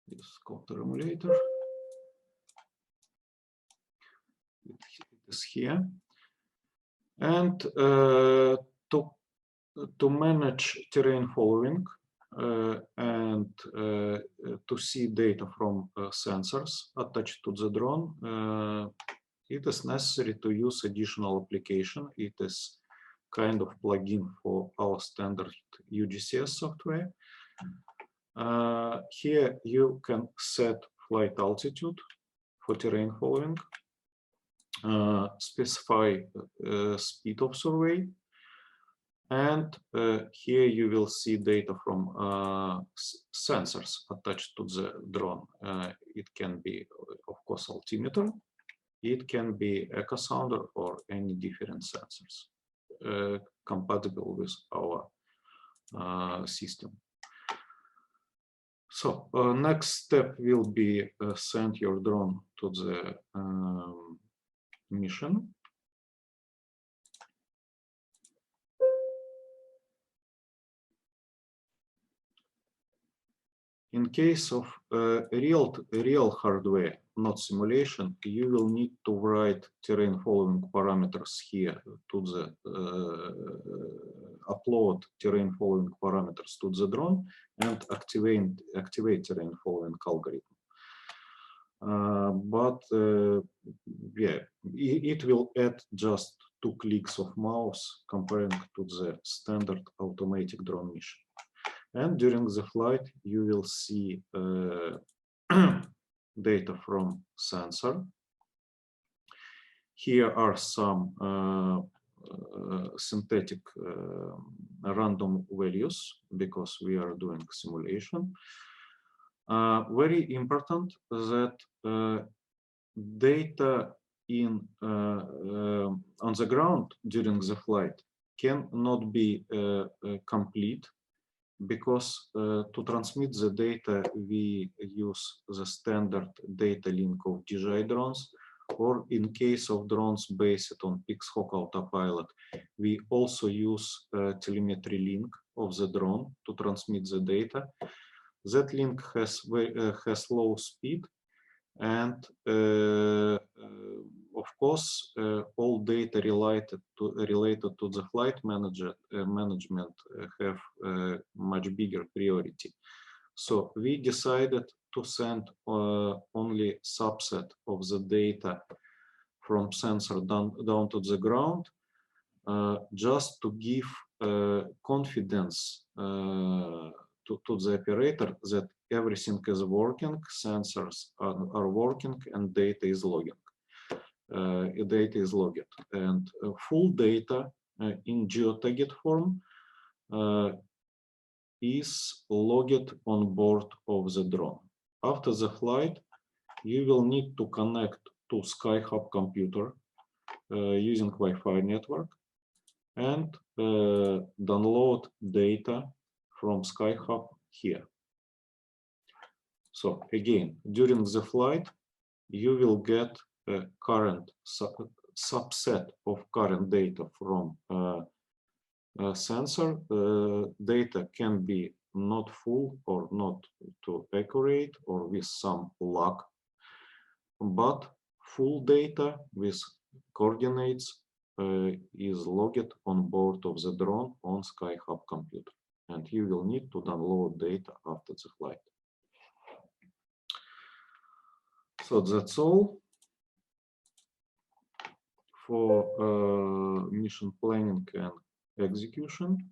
This copter emulator. It is here. And to manage terrain following, and to see data from sensors attached to the drone, it is necessary to use additional application. It is kind of plugin for our standard UgCS software. Here you can set flight altitude for terrain following, specify speed of survey, and here you will see data from sensors attached to the drone. It can be, of course, altimeter. It can be echo sounder or any different sensors compatible with our system. So next step will be send your drone to the mission. In case of real hardware, not simulation, you will need to write terrain following parameters here to the upload terrain following parameters to the drone and activate terrain following algorithm. Yeah, it will add just 2 clicks of mouse comparing to the standard automatic drone mission. And during the flight, you will see data from sensor. Here are some synthetic random values because we are doing simulation. Very important that data in on the ground during the flight cannot be complete, because to transmit the data, we use the standard data link of DJI drones, or in case of drones based on Pixhawk Autopilot, we also use telemetry link of the drone to transmit the data. That link has low speed, and of course, all data related to the flight management have much bigger priority. So we decided to send only subset of the data from sensor down to the ground, just to give confidence to the operator that everything is working, sensors are working, and data is logging. And full data in geotagged form is logged on board of the drone. After the flight, you will need to connect to SkyHub computer using Wi-Fi network and download data from SkyHub here. So again, during the flight, you will get a current subset of current data from sensor. Data can be not full or not too accurate or with some lag, but full data with coordinates is logged on board of the drone on SkyHub computer, and you will need to download data after the flight. So that's all for mission planning and execution.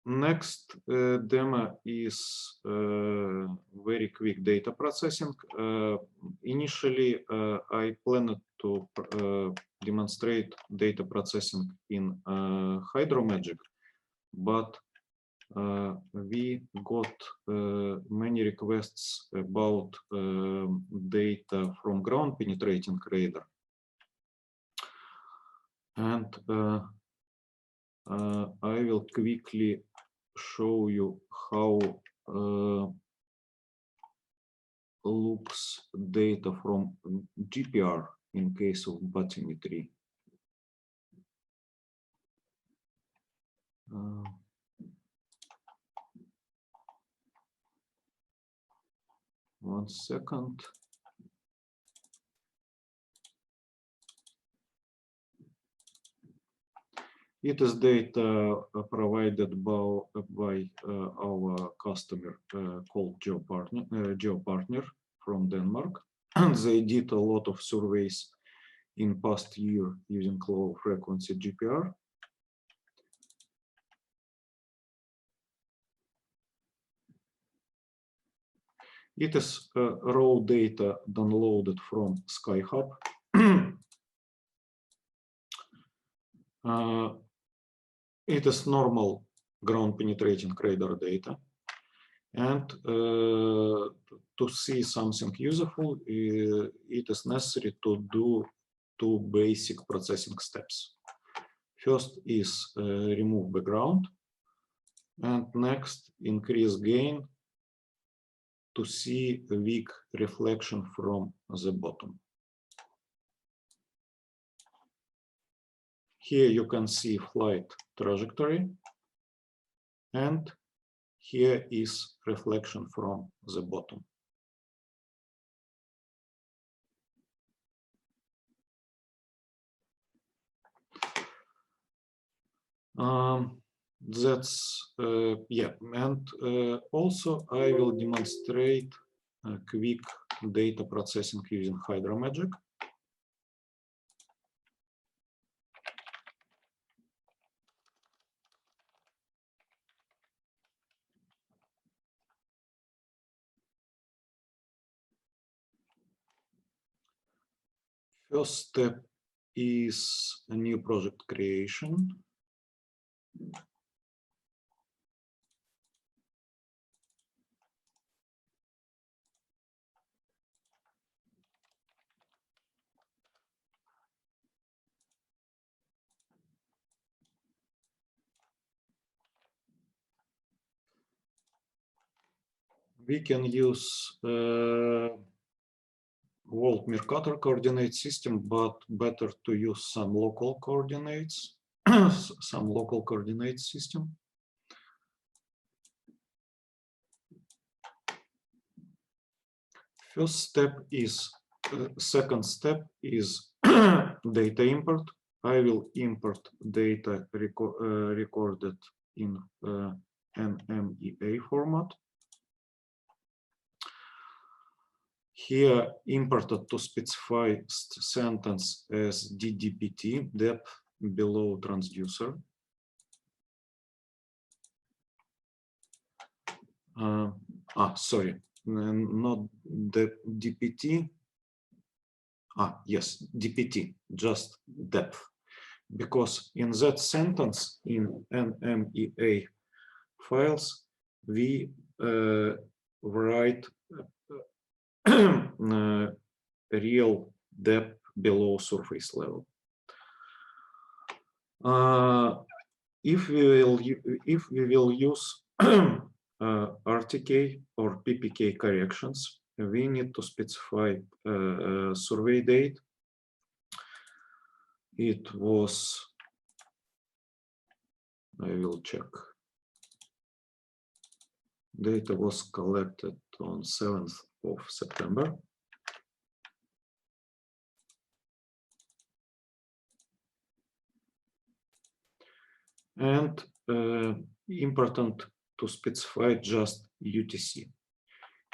Next demo is very quick data processing. Initially, I planned to demonstrate data processing in Hydromagic, but we got many requests about data from ground penetrating radar, and I will quickly show you how looks data from GPR in case of bathymetry. One second. It is data provided by our customer called GeoPartner from Denmark. And they did a lot of surveys in past year using low frequency GPR. It is raw data downloaded from SkyHub. It is normal ground penetrating radar data. And to see something useful, it is necessary to do two basic processing steps. First is remove background, and next increase gain to see a weak reflection from the bottom. Here you can see flight trajectory, and here is reflection from the bottom. That's yeah, and also I will demonstrate quick data processing using Hydromagic. First step is a new project creation. We can use World Mercator coordinate system, but better to use some local coordinates, some local coordinate system. First step is, second step is data import. I will import data recorded in NMEA format. Here imported to specify sentence as DDPT, depth below transducer. Sorry, not the DPT. Yes, DPT, just depth. Because in that sentence in NMEA files, we write real depth below surface level. If we will use RTK or PPK corrections, we need to specify survey date. It was, I will check. Data was collected on 7th of September. And important to specify just UTC.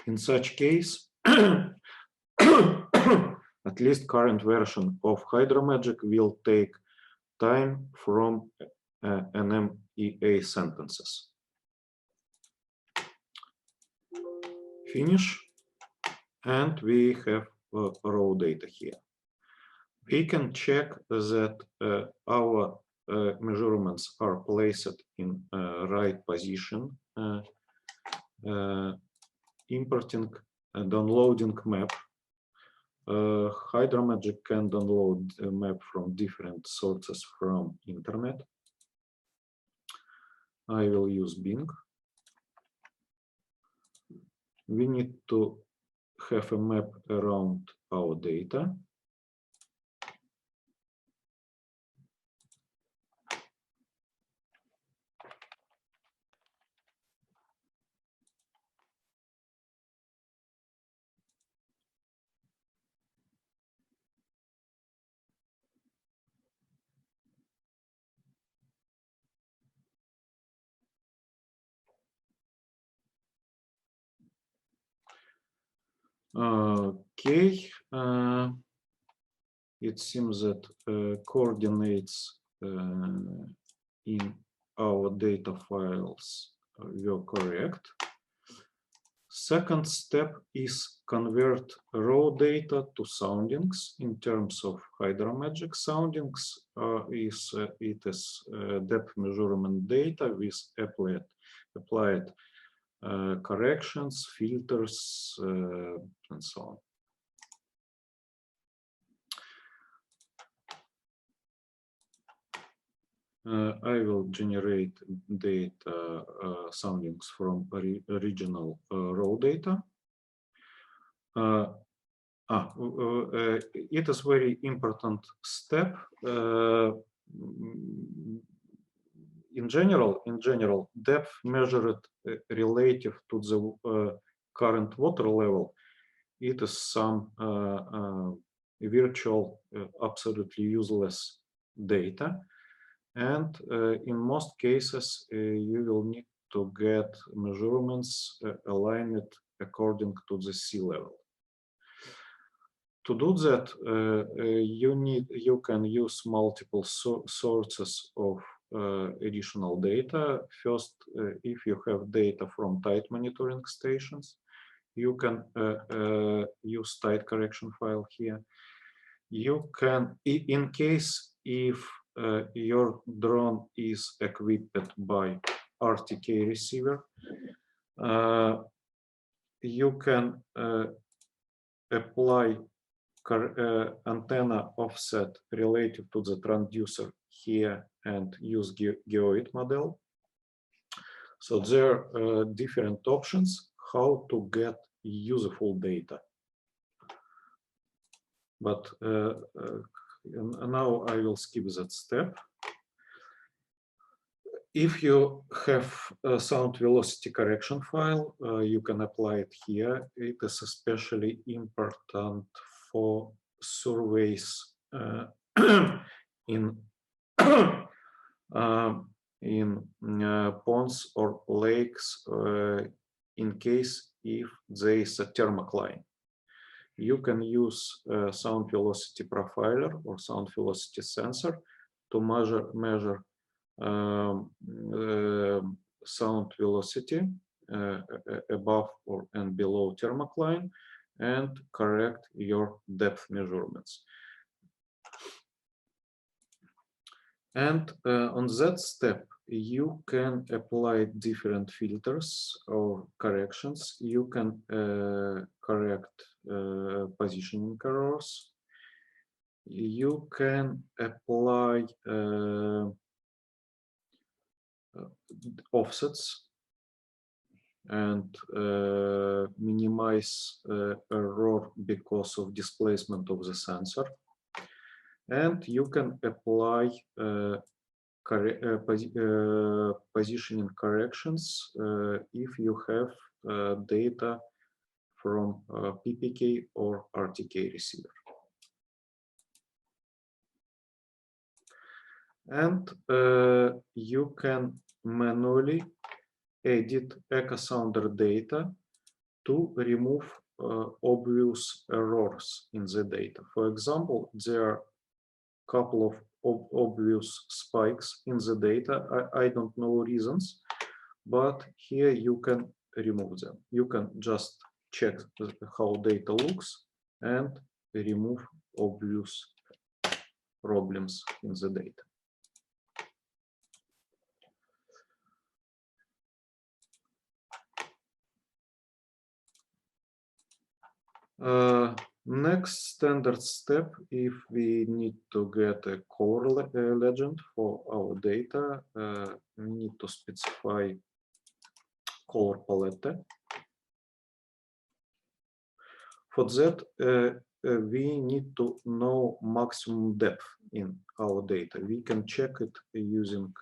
In such case, at least current version of Hydromagic will take time from NMEA sentences. Finish, and we have raw data here. We can check that our measurements are placed in right position, importing and downloading map. Hydromagic can download a map from different sources from internet. I will use Bing. We need to have a map around our data. Okay, it seems that coordinates in our data files were correct. Second step is convert raw data to soundings. In terms of Hydromagic, soundings it is depth measurement data with applied corrections, filters, and so on. I will generate data soundings from original raw data. It is very important step. In general, depth measured relative to the current water level, it is some virtual, absolutely useless data. And in most cases, you will need to get measurements aligned according to the sea level. To do that, you can use multiple sources of additional data. First, if you have data from tide monitoring stations, you can use tide correction file here. You can, in case if your drone is equipped by RTK receiver, you can apply antenna offset relative to the transducer here and use geoid model. So there are different options how to get useful data. But now I will skip that step. If you have a sound velocity correction file, you can apply it here. It is especially important for surveys in ponds or lakes, in case if there is a thermocline. You can use a sound velocity profiler or sound velocity sensor to measure sound velocity above and below thermocline and correct your depth measurements. And on that step, you can apply different filters or corrections. You can correct positioning errors. You can apply offsets and minimize error because of displacement of the sensor. And you can apply positioning corrections if you have data from PPK or RTK receiver. And you can manually edit echo sounder data to remove obvious errors in the data. For example, there are a couple of obvious spikes in the data. I don't know reasons, but here you can remove them. You can just check how data looks and remove obvious problems in the data. Next standard step, if we need to get a color legend for our data, we need to specify color palette. For that, we need to know maximum depth in our data. We can check it using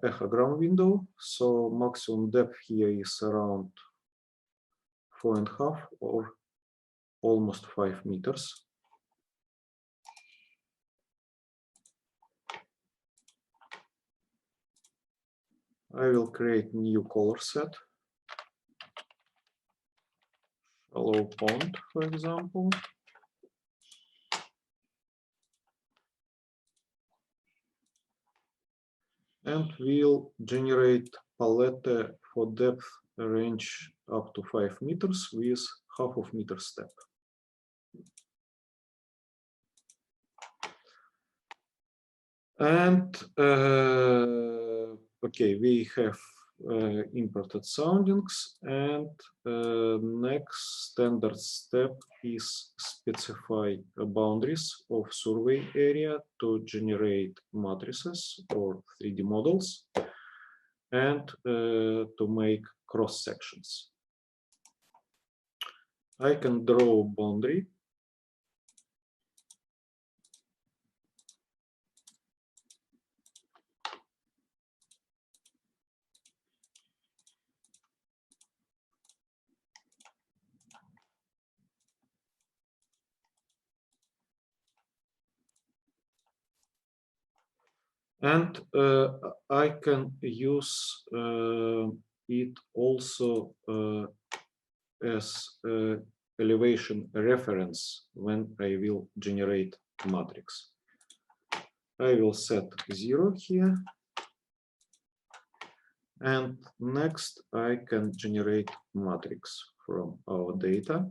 echogram window. So maximum depth here is around 4.5 or almost 5 meters. I will create new color set. shallow pond, for example. And we'll generate palette for depth range up to 5 meters with half of meter step. And okay, we have imported soundings, and next standard step is specify boundaries of survey area to generate matrices or 3D models and to make cross sections. I can draw a boundary. And I can use it also as elevation reference when I will generate matrix. I will set 0 here. And next I can generate matrix from our data.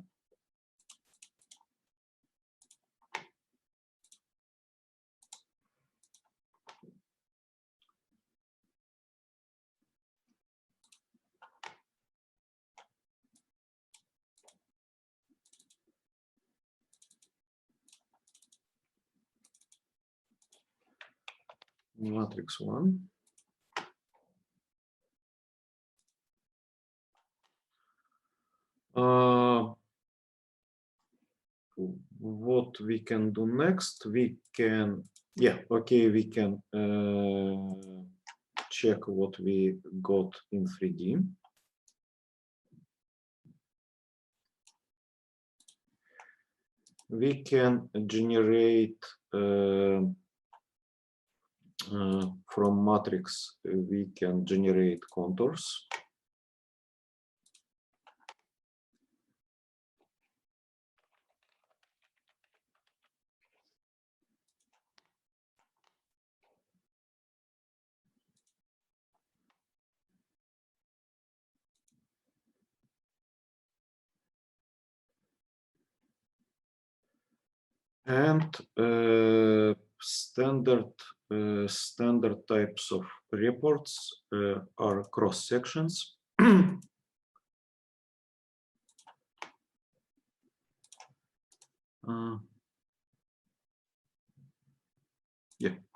Matrix 1. What we can do next? We can, we can check what we got in 3D. We can generate from matrix, we can generate contours. And standard types of reports are cross sections.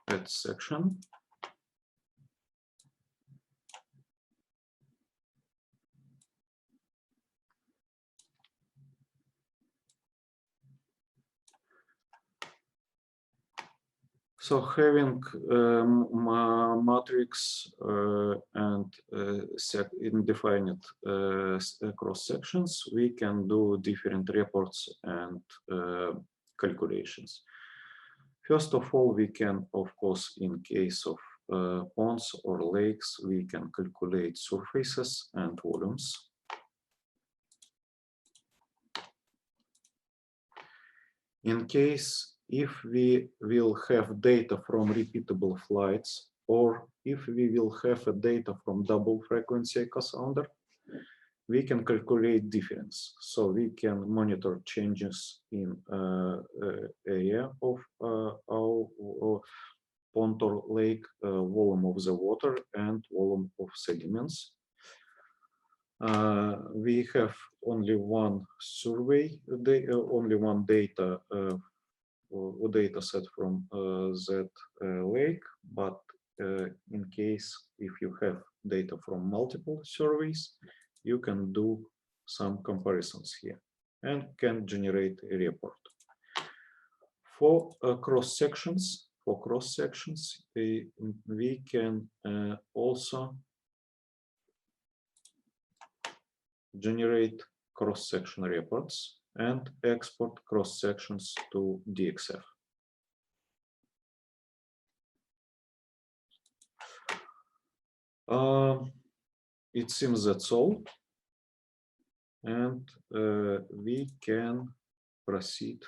Add section. So having matrix and defined cross sections, we can do different reports and calculations. First of all, we can, of course, in case of ponds or lakes, we can calculate surfaces and volumes. In case if we will have data from repeatable flights, or if we will have a data from double frequency echo sounder, we can calculate difference. So we can monitor changes in area of our pond or lake, volume of the water, and volume of sediments. We have only one survey, only one data set from that lake, but in case if you have data from multiple surveys, you can do some comparisons here and can generate a report. For cross sections, we can also generate cross-section reports and export cross-sections to DXF. It seems that's all. And we can proceed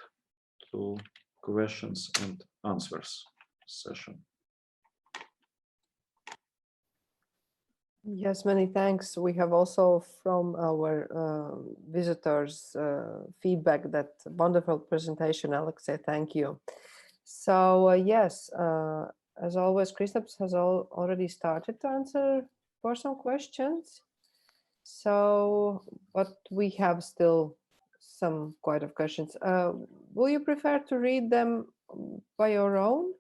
to questions and answers session. Yes, many thanks. We have also from our visitors feedback that wonderful presentation, Alex. Thank you. So yes, as always, Kristaps has already started to answer for some questions. So, but we have still some quite of questions. Will you prefer to read them by your own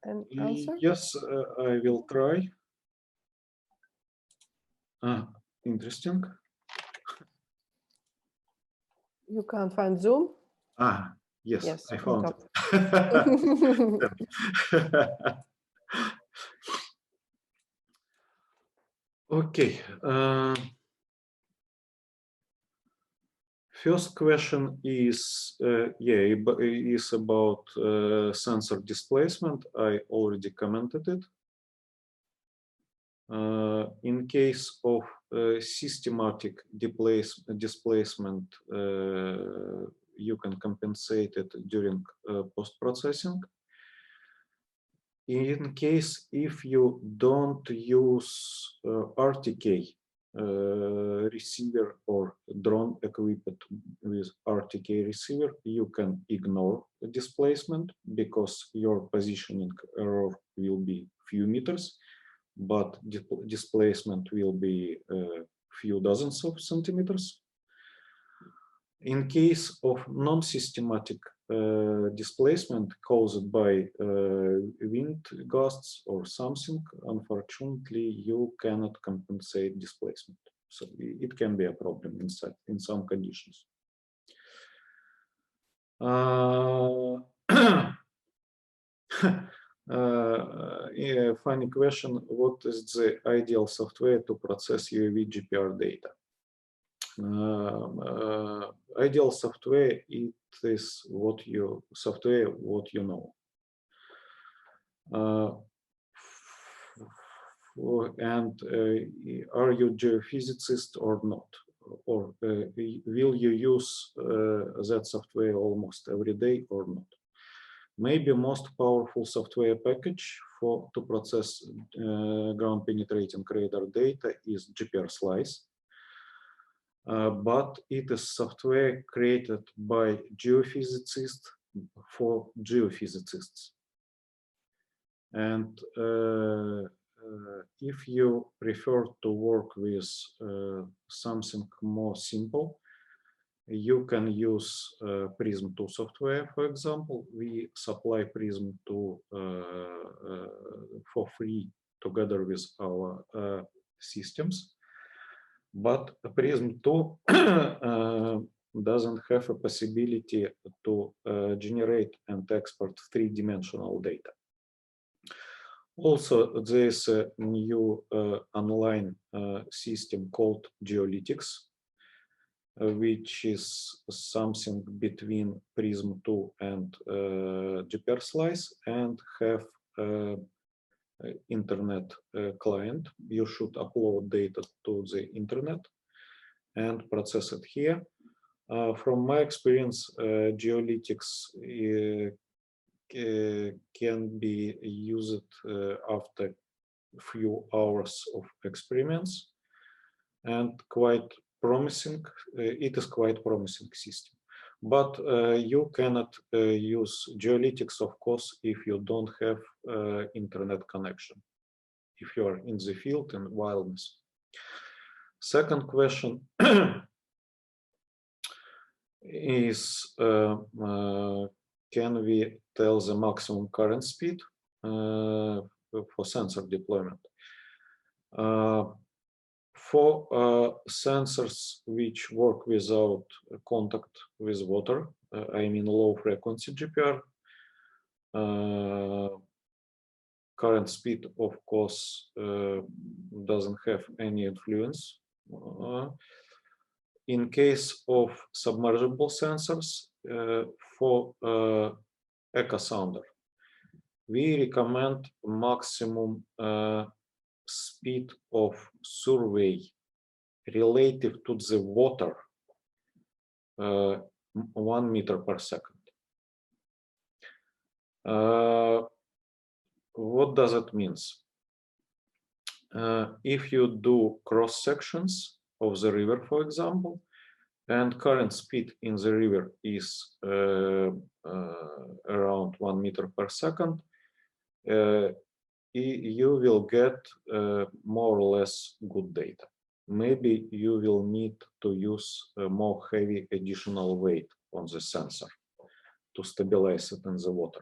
and answer? Yes, I will try. Interesting. You can't find Zoom? Yes, Yes, I found it. Okay. First question is is about sensor displacement. I already commented it. In case of systematic displacement, you can compensate it during post-processing. In case if you don't use RTK receiver or drone equipped with RTK receiver, you can ignore the displacement because your positioning error will be few meters, but displacement will be few dozens of centimeters. In case of non-systematic displacement caused by wind gusts or something, unfortunately, you cannot compensate displacement. So it can be a problem in some conditions. Yeah, funny question. What is the ideal software to process UAV GPR data? Ideal software, it is what you know. And are you geophysicist or not? Or will you use that software almost every day or not? Maybe most powerful software package to process ground penetrating radar data is GPR slice. But it is software created by geophysicists for geophysicists. And if you prefer to work with something more simple, you can use Prism 2 software, for example. We supply Prism 2 for free together with our systems. But Prism 2 doesn't have a possibility to generate and export three-dimensional data. Also, there's a new online system called Geolytics, which is something between Prism 2 and GPR slice, and have internet client. You should upload data to the internet and process it here. From my experience, Geolytics can be used after a few hours of experiments, and quite promising. It is quite promising system. But you cannot use Geolytics, of course, if you don't have internet connection, if you are in the field in wilderness. Second question is, can we tell the maximum current speed for sensor deployment? For sensors which work without contact with water, I mean low frequency GPR, current speed, of course, doesn't have any influence. In case of submergible sensors, for echo sounder, we recommend maximum speed of survey relative to the water 1 meter per second. What does it mean? If you do cross sections of the river, for example, and current speed in the river is around 1 meter per second, you will get more or less good data. Maybe you will need to use a more heavy additional weight on the sensor to stabilize it in the water.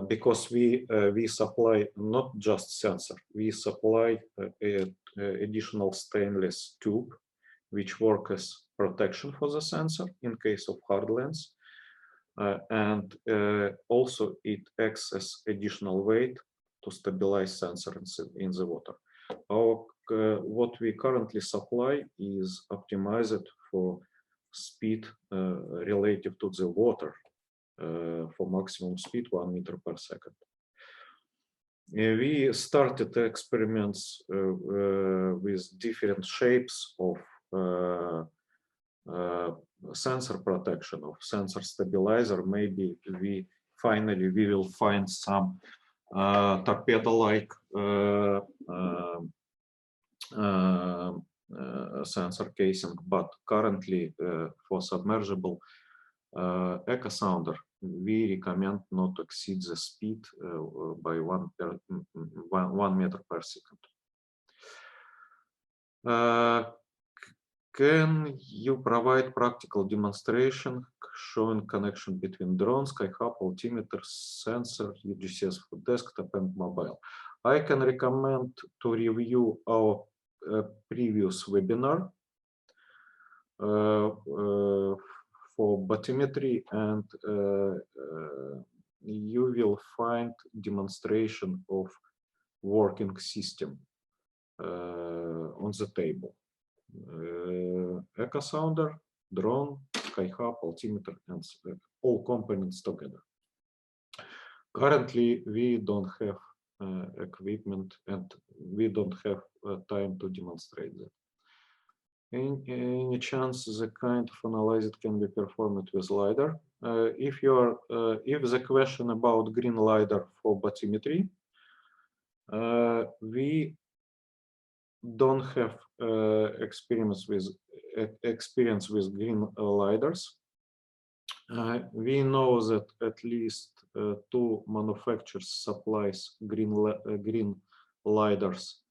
Because we supply not just sensor, we supply a additional stainless tube which works as protection for the sensor in case of hard lens, and also it acts as additional weight to stabilize sensor in the water. What we currently supply is optimized for speed relative to the water, for maximum speed 1 meter per second. We started experiments with different shapes of sensor protection, of sensor stabilizer. Maybe we will find some torpedo-like sensor casing, but currently for submersible echo sounder, we recommend not to exceed the speed by 1 meter per second. Can you provide practical demonstration showing connection between drone, SkyHub, altimeter, sensor, UgCS for desktop and mobile? I can recommend to review our previous webinar for bathymetry, and you will find demonstration of working system on the table. Echo sounder, drone, SkyHub, altimeter, and all components together. Currently, we don't have equipment and we don't have time to demonstrate that. Any chance the kind of analysis can be performed with LiDAR? If the question about green LiDAR for bathymetry, we don't have experience with green LiDARs. We know that at least 2 manufacturers supplies green LiDARs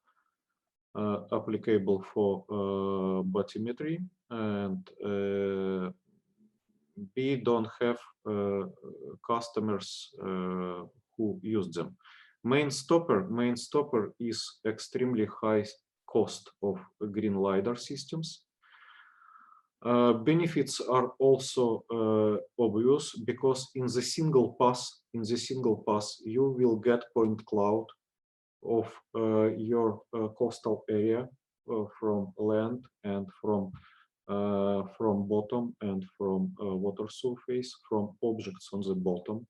applicable for bathymetry, and we don't have customers who use them. Main stopper is extremely high cost of green LiDAR systems. Benefits are also obvious, because in the single pass you will get point cloud of your coastal area from land and from bottom and from water surface, from objects on the bottom.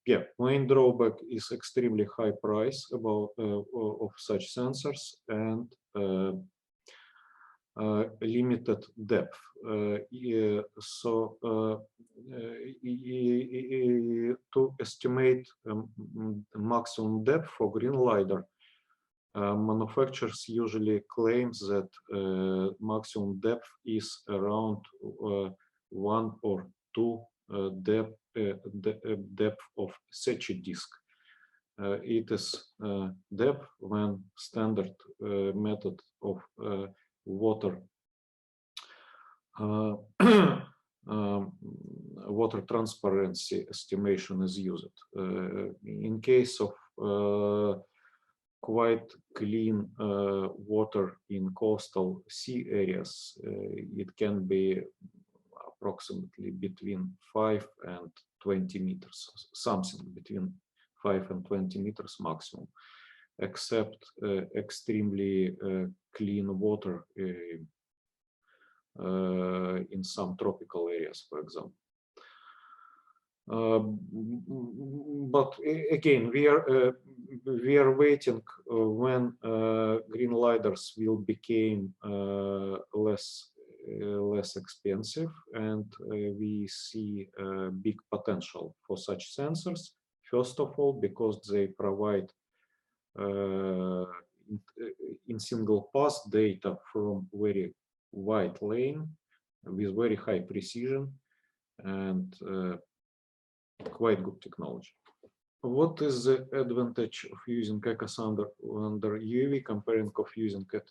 Yeah, main drawback is extremely high price of such sensors and limited depth. To estimate maximum depth for green LiDAR, manufacturers usually claims that maximum depth is around 1 or 2 depth of such a disk. It is depth when standard method of water water transparency estimation is used. In case of quite clean water in coastal sea areas, it can be approximately between 5 and 20 meters, something between 5 and 20 meters maximum, except extremely clean water in some tropical areas, for example. But again, we are waiting when green lidars will become less expensive, and we see big potential for such sensors. First of all, because they provide in single pass data from very wide lane with very high precision and quite good technology. What is the advantage of using echosounder under UAV comparing of using it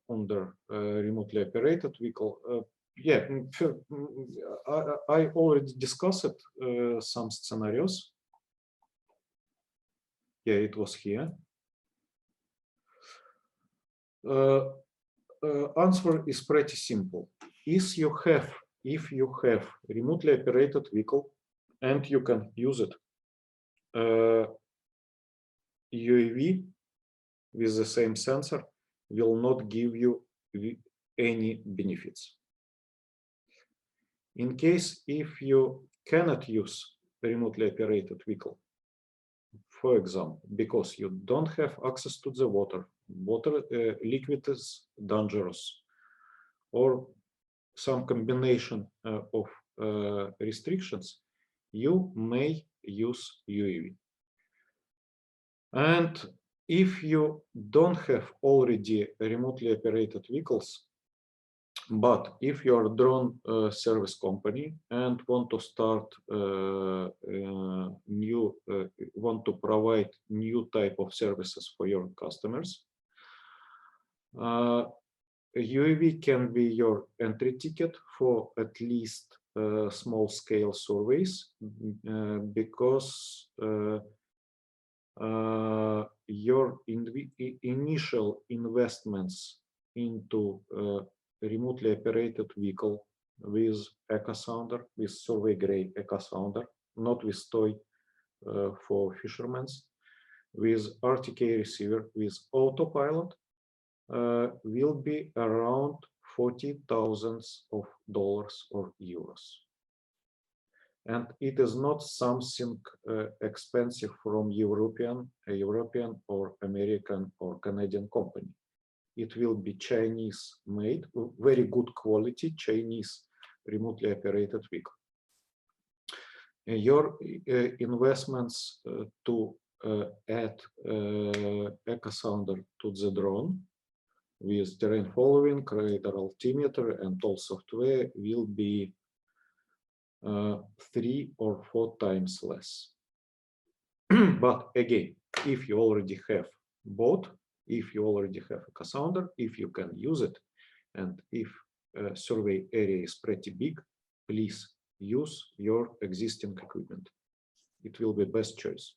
under remotely operated vehicle? Yeah, I already discussed some scenarios. Yeah, it was here. Answer is pretty simple. If you have remotely operated vehicle and you can use it, UAV with the same sensor will not give you any benefits. In case if you cannot use remotely operated vehicle, for example, because you don't have access to the water, liquid is dangerous, or some combination of restrictions, you may use UAV. And if you don't have already remotely operated vehicles, but if you are a drone service company and want to start want to provide new type of services for your customers, UAV can be your entry ticket for at least small scale surveys, because your initial investments into remotely operated vehicle with echosounder, with survey grade echosounder, not with toy for fishermen, with RTK receiver, with autopilot, will be around $40,000 or euros. And it is not something expensive from European or American or Canadian company. It will be Chinese made, very good quality Chinese remotely operated vehicle. Your investments to add echosounder to the drone with terrain following, radar altimeter, and all software will be 3 or 4 times less. But again, if you already have both, if you already have a echosounder, if you can use it, and if survey area is pretty big, please use your existing equipment. It will be best choice.